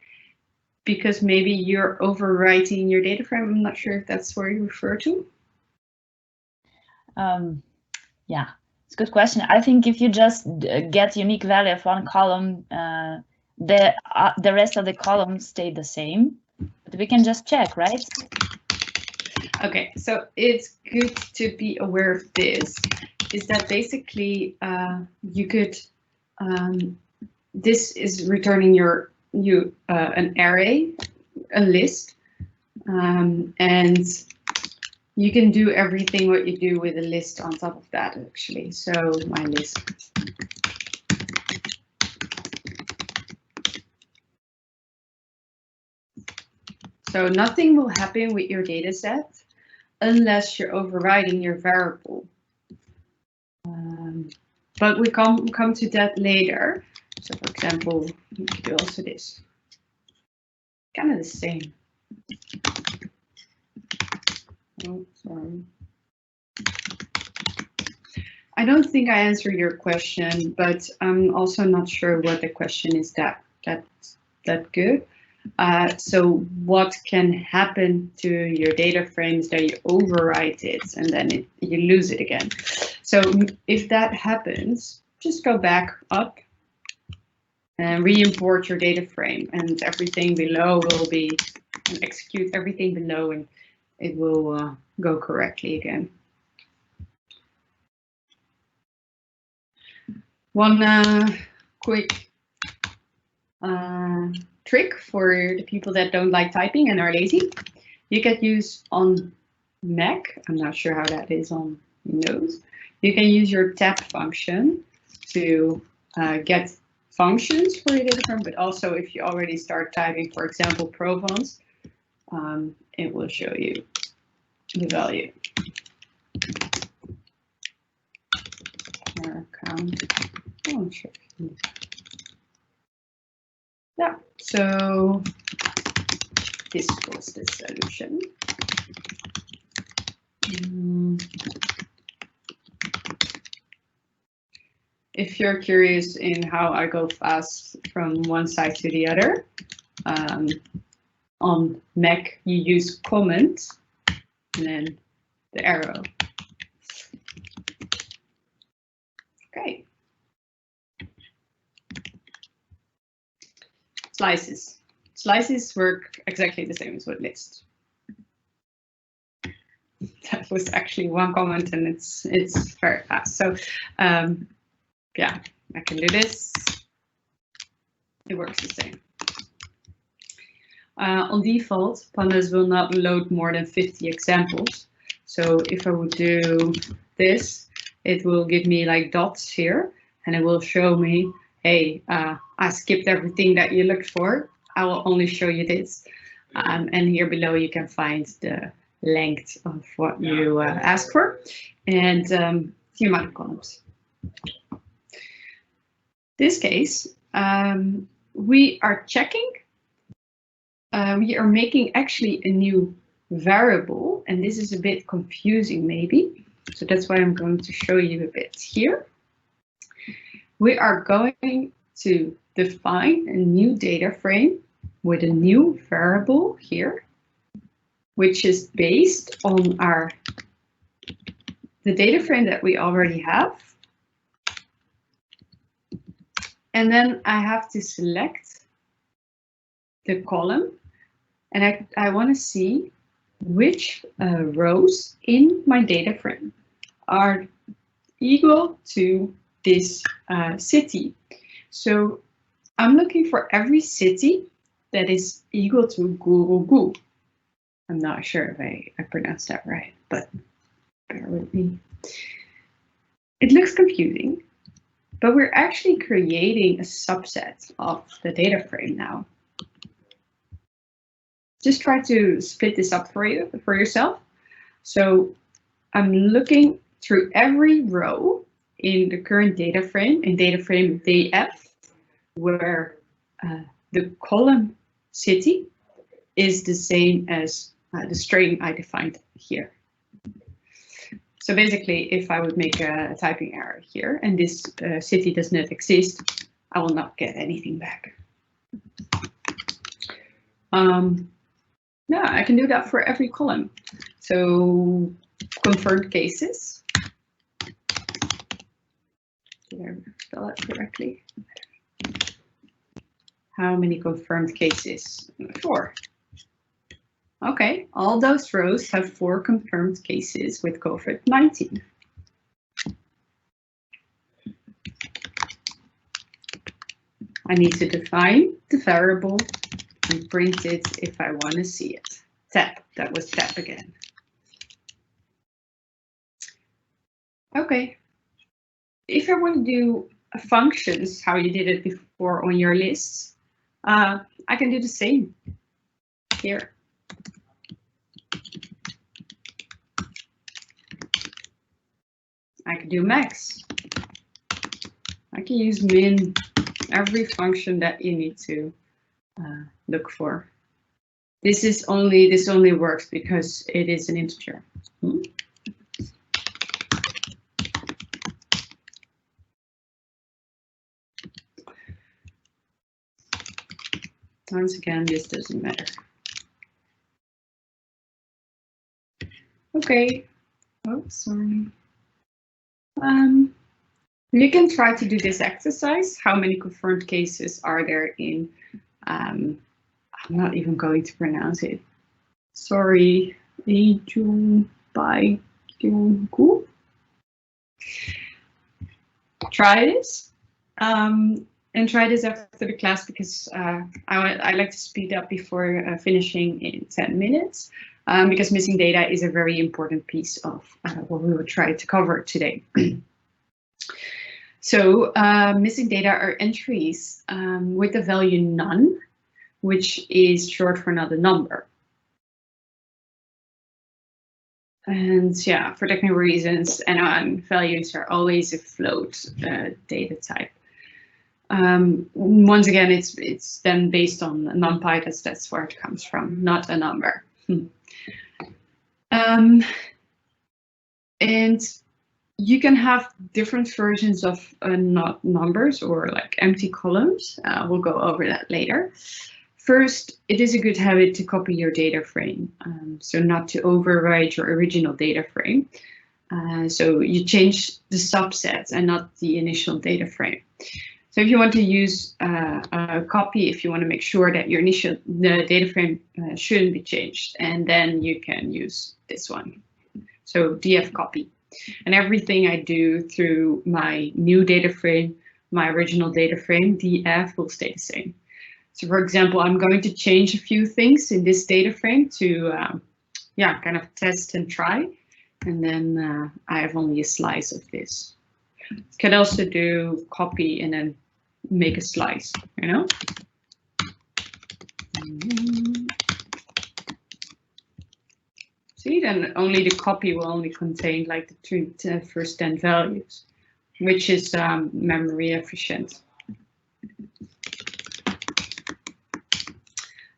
because maybe you're overwriting your data frame. I'm not sure if that's where you refer to. Yeah, it's a good question. I think if you just get unique value of one column, the rest of the columns stay the same, but we can just check, right? Okay, so it's good to be aware of this, is that basically you could, this is returning an array, a list, and you can do everything what you do with a list on top of that actually. So my list. So nothing will happen with your data set unless you're overriding your variable. But we come to that later. So for example, you can do also this. Kind of the same. Oh, sorry. I don't think I answered your question, but I'm also not sure what the question is that good. So what can happen to your data frames that you overwrite it and then you lose it again? So if that happens, just go back up and re-import your data frame, and everything below will be, and execute everything below, and it will go correctly again. One quick trick for the people that don't like typing and are lazy. You can use on Mac, I'm not sure how that is on Windows. You can use your tab function to get functions for your data frame, but also if you already start typing, for example, Provence, it will show you the value. Count. Oh, sure. Yeah, so this was the solution. If you're curious in how I go fast from one side to the other, on Mac you use comment and then the arrow. Okay. Slices. Slices work exactly the same as with lists. That was actually one comment and it's very fast. So yeah, I can do this. It works the same. On default, Pandas will not load more than 50 examples. So if I would do this, it will give me like dots here and it will show me, hey, I skipped everything that you looked for. I will only show you this. And here below you can find the length of what you asked for and the amount of columns. This case, we are checking. We are making actually a new variable, and this is a bit confusing maybe. So that's why I'm going to show you a bit here. We are going to define a new data frame with a new variable here, which is based on the data frame that we already have. And then I have to select the column and I want to see which rows in my data frame are equal to this city. So I'm looking for every city that is equal to Google. I'm not sure if I pronounced that right, but bear with me. It looks confusing, but we're actually creating a subset of the data frame now. Just try to split this up for yourself. So I'm looking through every row in the current data frame, in data frame df, where the column city is the same as the string I defined here. So basically, if I would make a typing error here and this city does not exist, I will not get anything back. Yeah, I can do that for every column. So confirmed cases. Did I spell that correctly? How many confirmed cases? 4. Okay, all those rows have 4 confirmed cases with COVID-19. I need to define the variable and print it if I want to see it. Tab, that was tab again. Okay, if I want to do functions, how you did it before on your lists, I can do the same here. I can do max. I can use min, every function that you need to look for. This only works because it is an integer. Once again, this doesn't matter. Okay. Oh, sorry. You can try to do this exercise. How many confirmed cases are there in? I'm not even going to pronounce it. Sorry. Try this. And try this after the class because I like to speed up before finishing in 10 minutes because missing data is a very important piece of what we will try to cover today. So missing data are entries with the value none, which is short for not a number. And yeah, for technical reasons, NON values are always a float data type. Once again, it's then based on NumPy, that's where it comes from, not a number. And you can have different versions of not numbers or like empty columns. We'll go over that later. First, it is a good habit to copy your data frame, so not to overwrite your original data frame. So you change the subsets and not the initial data frame. So if you want to use a copy, if you want to make sure that your initial data frame shouldn't be changed, and then you can use this one. So df copy. And everything I do through my new data frame, my original data frame, df will stay the same. So for example, I'm going to change a few things in this data frame to kind of test and try. And then I have only a slice of this. You can also do copy and then make a slice, you know? See, then only the copy will only contain like the first 10 values, which is memory efficient.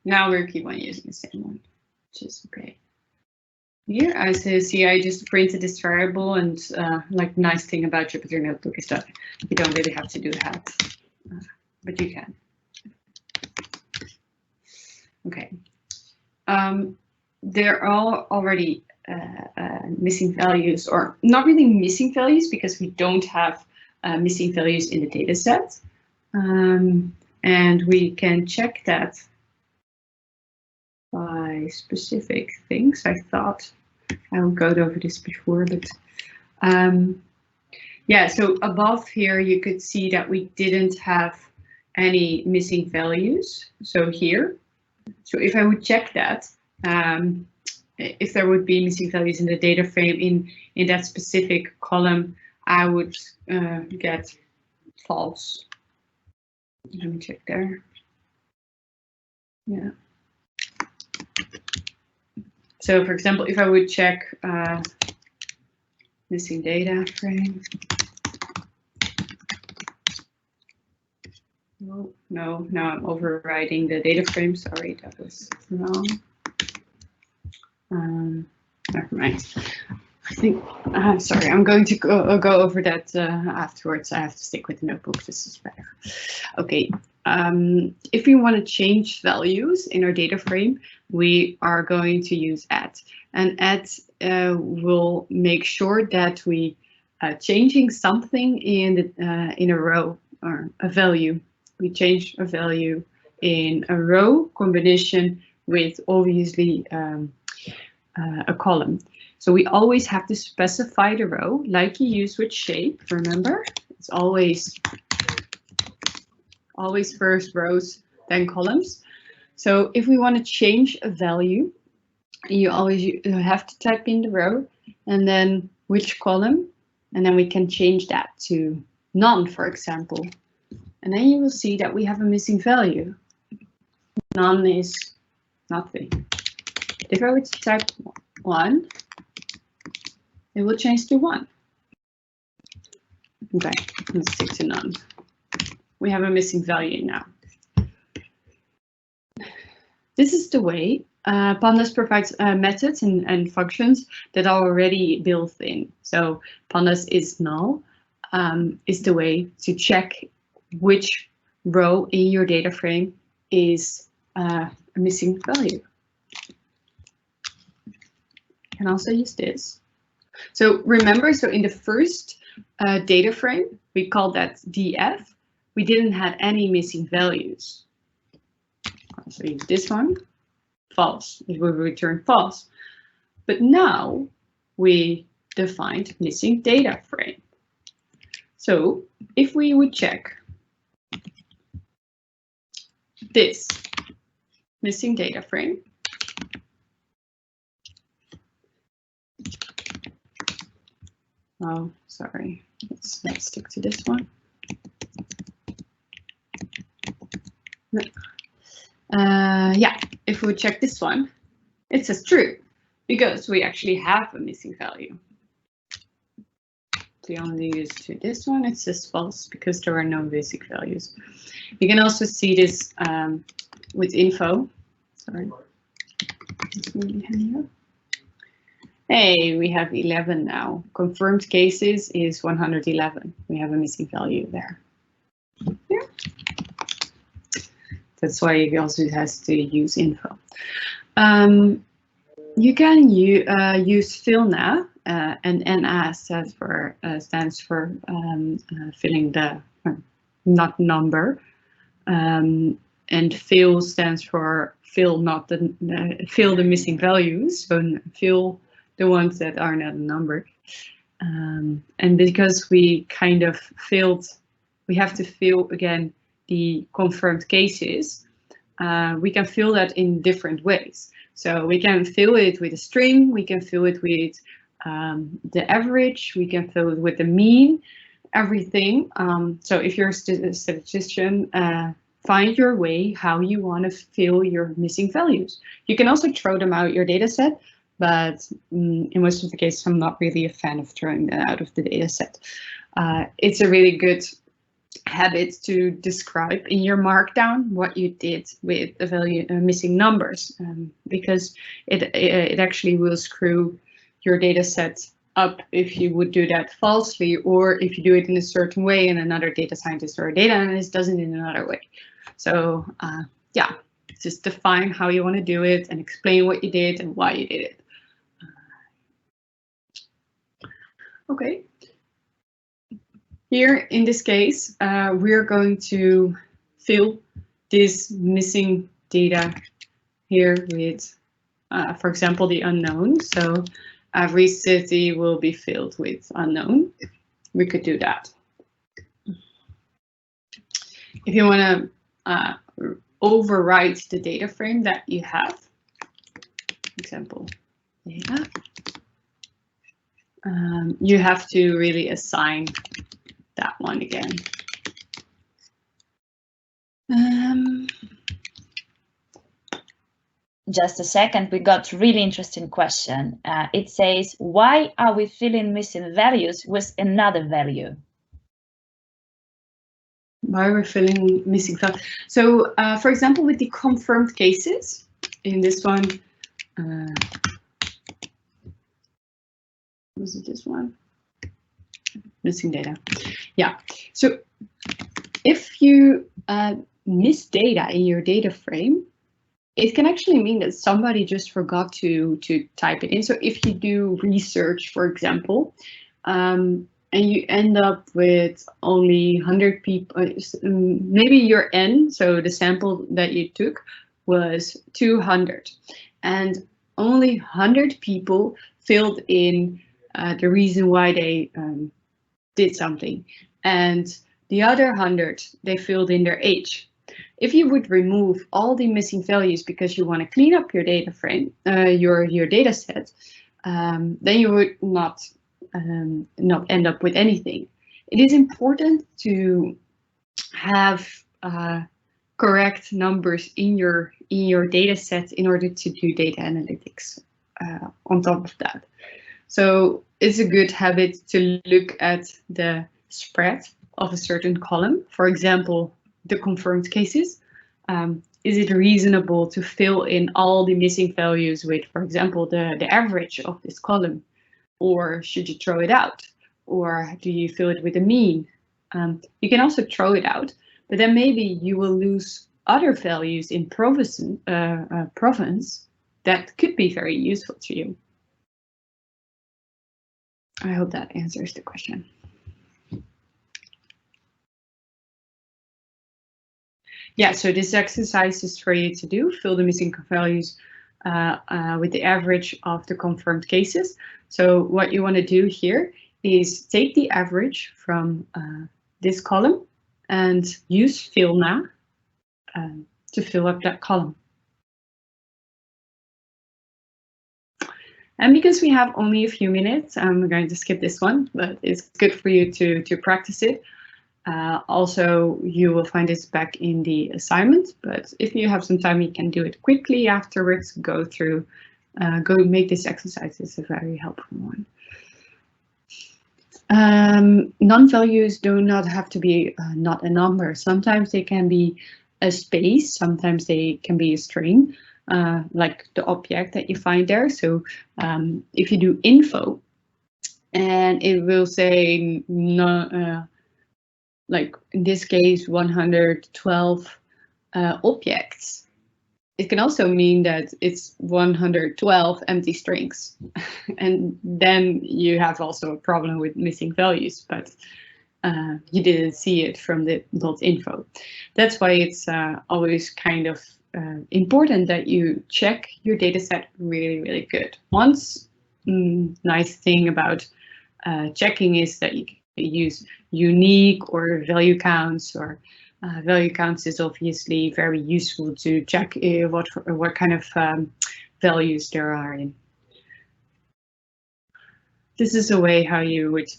Now we'll keep on using the same one, which is okay. Here I see I just printed this variable, and like the nice thing about Jupyter Notebook is that you don't really have to do that, but you can. Okay. There are already missing values, or not really missing values, because we don't have missing values in the data set. And we can check that by specific things. I thought I will go over this before, but yeah, so above here you could see that we didn't have any missing values. So here, so if I would check that, if there would be missing values in the data frame in that specific column, I would get false. Let me check there. Yeah. So for example, if I would check missing data frame. No, now I'm overriding the data frame. Sorry, that was wrong. Never mind. I think, sorry, I'm going to go over that afterwards. I have to stick with the notebook. This is better. Okay. If we want to change values in our data frame, we are going to use add. And add will make sure that we changing something in a row or a value. We change a value in a row combination with obviously a column. So we always have to specify the row like you use with shape. Remember, it's always first rows, then columns. So if we want to change a value, you always have to type in the row and then which column, and then we can change that to none, for example. And then you will see that we have a missing value. None is nothing. If I were to type 1, it will change to 1. Okay, let's stick to none. We have a missing value now. This is the way Pandas provides methods and functions that are already built in. So Pandas is null is the way to check which row in your data frame is a missing value. You can also use this. So remember, so in the first data frame, we called that df. We didn't have any missing values. So use this one, false. It will return false. But now we defined missing data frame. So if we would check this missing data frame, oh, sorry, let's stick to this one. Yeah, if we check this one, it says true, because we actually have a missing value. If we only use to this one, it says false, because there are no basic values. You can also see this with info. Sorry. Hey, we have 11 now. Confirmed cases is 111. We have a missing value there. Yeah. That's why it also has to use info. You can use Filner, and NA stands for filling the not number, and fill stands for fill not the fill the missing values. So fill the ones that are not numbered. And because we kind of filled, we have to fill again the confirmed cases. We can fill that in different ways. So we can fill it with a string, we can fill it with the average, we can fill it with the mean, everything. So if you're a statistician, find your way how you want to fill your missing values. You can also throw them out your data set, but in most of the cases, I'm not really a fan of throwing them out of the data set. It's a really good habit to describe in your markdown what you did with the value missing numbers, because it actually will screw your data set up if you would do that falsely, or if you do it in a certain way and another data scientist or a data analyst does it in another way. So yeah, just define how you want to do it and explain what you did and why you did it. Okay. Here, in this case, we're going to fill this missing data here with, for example, the unknown. So every city will be filled with unknown. We could do that. If you want to overwrite the data frame that you have, example, data, you have to really assign that one again. Just a second, we got a really interesting question. It says, why are we filling missing values with another value? Why we're filling missing values? So, for example, with the confirmed cases, in this one, was it this one? Missing data. Yeah. So if you miss data in your data frame, it can actually mean that somebody just forgot to type it in. So if you do research, for example, and you end up with only 100 people, maybe your N, so the sample that you took was 200, and only 100 people filled in the reason why they did something, and the other 100, they filled in their age. If you would remove all the missing values because you want to clean up your data frame, your data set, then you would not end up with anything. It is important to have correct numbers in your data set in order to do data analytics on top of that. So it's a good habit to look at the spread of a certain column. For example, the confirmed cases. Is it reasonable to fill in all the missing values with, for example, the average of this column? Or should you throw it out? Or do you fill it with a mean? You can also throw it out, but then maybe you will lose other values in province that could be very useful to you. I hope that answers the question. Yeah, so this exercise is for you to do. Fill the missing values with the average of the confirmed cases. So what you want to do here is take the average from this column and use Filner to fill up that column. And because we have only a few minutes, I'm going to skip this one, but it's good for you to practice it. Also, you will find this back in the assignment, but if you have some time, you can do it quickly afterwards. Go through, go make this exercise. It's a very helpful one. Non-values do not have to be not a number. Sometimes they can be a space, sometimes they can be a string. like the object that you find there. So if you do info, and it will say no, like in this case 112 objects. It can also mean that it's 112 empty strings, and then you have also a problem with missing values, but you didn't see it from the .info. That's why it's always kind of important that you check your dataset really, really good. Once nice thing about checking is that you can use unique or value counts, or value counts is obviously very useful to check what kind of values there are in. This is a way how you would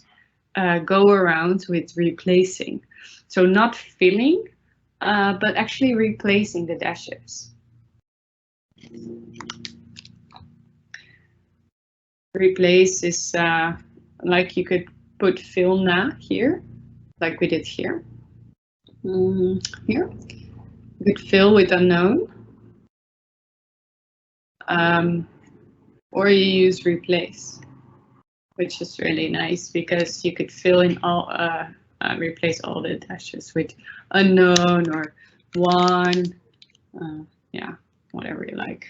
go around with replacing. So not filling, but actually replacing the dashes. Replace is like you could put Filner here, like we did here. Here, you could fill with unknown, or you use replace, which is really nice because you could fill in all, replace all the dashes with unknown or one, yeah, whatever you like.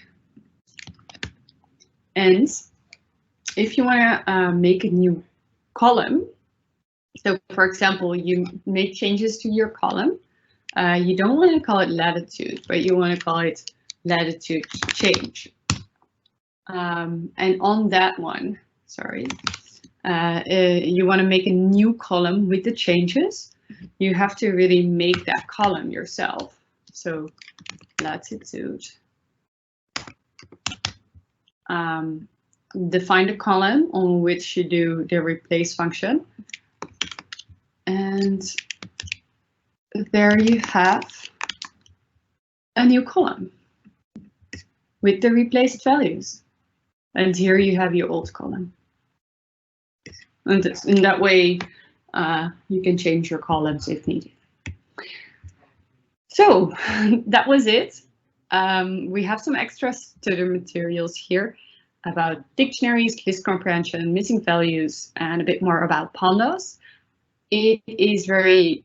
And if you want to make a new column, so for example, you make changes to your column, you don't want to call it latitude, but you want to call it latitude change. And on that one, sorry, you want to make a new column with the changes. You have to really make that column yourself. So latitude. Define the column on which you do the replace function. And there you have a new column with the replaced values. And here you have your old column. And in that way, you can change your columns if needed. So that was it. We have some extras to the materials here about dictionaries, list comprehension, missing values, and a bit more about pandas. It is very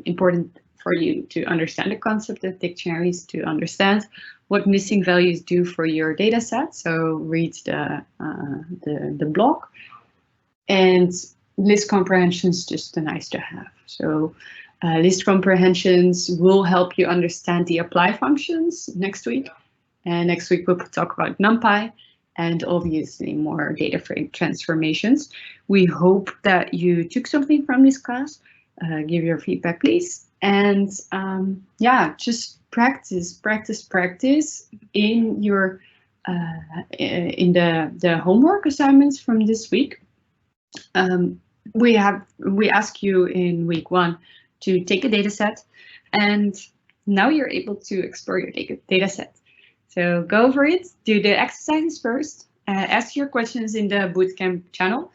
important for you to understand the concept of dictionaries, to understand what missing values do for your data set. So read the blog. And list comprehensions just a nice to have. So list comprehensions will help you understand the apply functions next week. And next week we'll talk about NumPy and obviously more data frame transformations. We hope that you took something from this class. Give your feedback, please. And yeah, just practice in your in the homework assignments from this week. We ask you in week 1 to take a data set, and now you're able to explore your data set. So go for it, do the exercises first, ask your questions in the Bootcamp channel,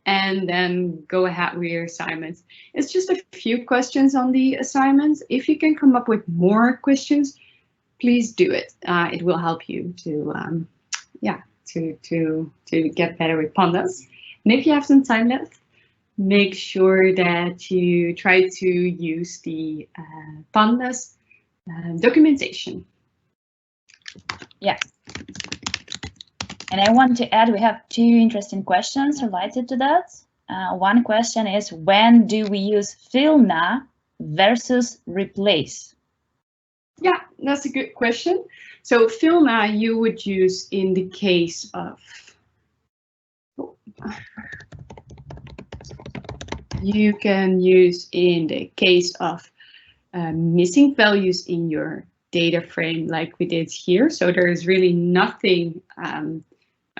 and then go ahead with your assignments. It's just a few questions on the assignments. If you can come up with more questions, please do it. It will help you to yeah, to get better with Pandas. And if you have some time left, make sure that you try to use the Pandas documentation. Yes. And I want to add, we have 2 interesting questions related to that. One question is, when do we use Filner versus replace? Yeah, that's a good question. So Filner you would use in the case of, you can use in the case of missing values in your data frame like we did here. So there is really nothing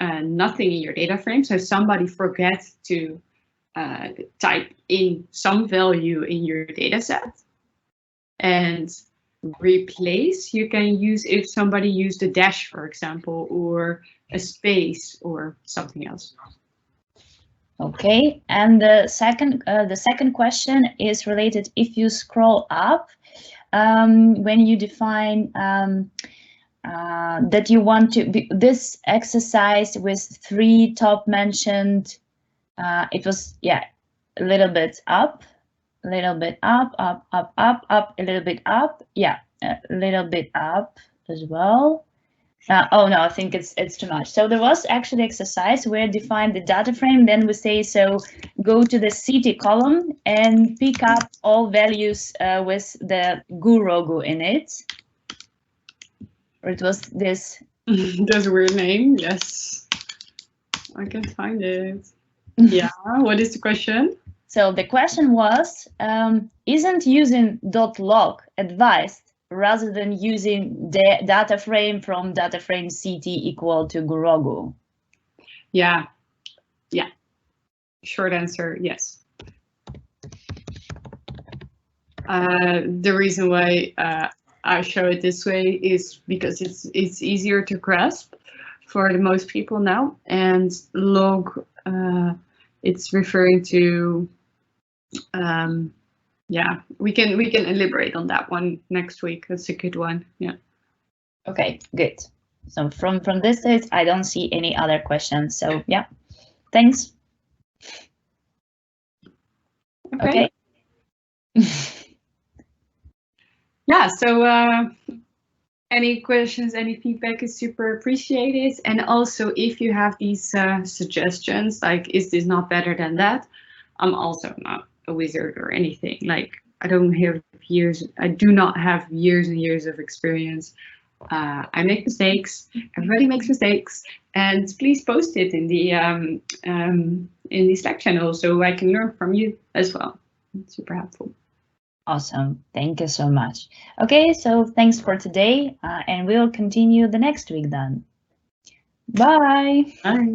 nothing in your data frame. So somebody forgets to type in some value in your data set. And replace you can use if somebody used a dash, for example, or a space or something else. Okay, and the second question is related. If you scroll up, when you define that you want to be, this exercise with 3 top mentioned, it was, yeah, a little bit up, a little bit up, up, up, up, up, a little bit up, yeah, a little bit up as well. Oh no, I think it's too much. So there was actually exercise where define the data frame, then we say, so go to the CT column and pick up all values with the GUROGU in it. Or it was this. That's a weird name, yes. I can find it. Yeah, what is the question? So the question was, isn't using .log advised rather than using the data frame from data frame CT equal to GUROGU? Yeah. Short answer, yes. The reason why I show it this way is because it's easier to grasp for the most people now, and log, it's referring to, yeah, we can elaborate on that one next week. That's a good one. Yeah. Okay, good. So from this stage, I don't see any other questions. So yeah, thanks. Okay. Yeah. So any questions, any feedback is super appreciated. And also, if you have these suggestions, like, is this not better than that? I'm also not a wizard or anything. Like, I do not have years and years of experience. I make mistakes. Everybody makes mistakes, and please post it in the Slack channel so I can learn from you as well. It's super helpful. Awesome. Thank you so much. Okay, so thanks for today, and we'll continue the next week then. Bye. Bye.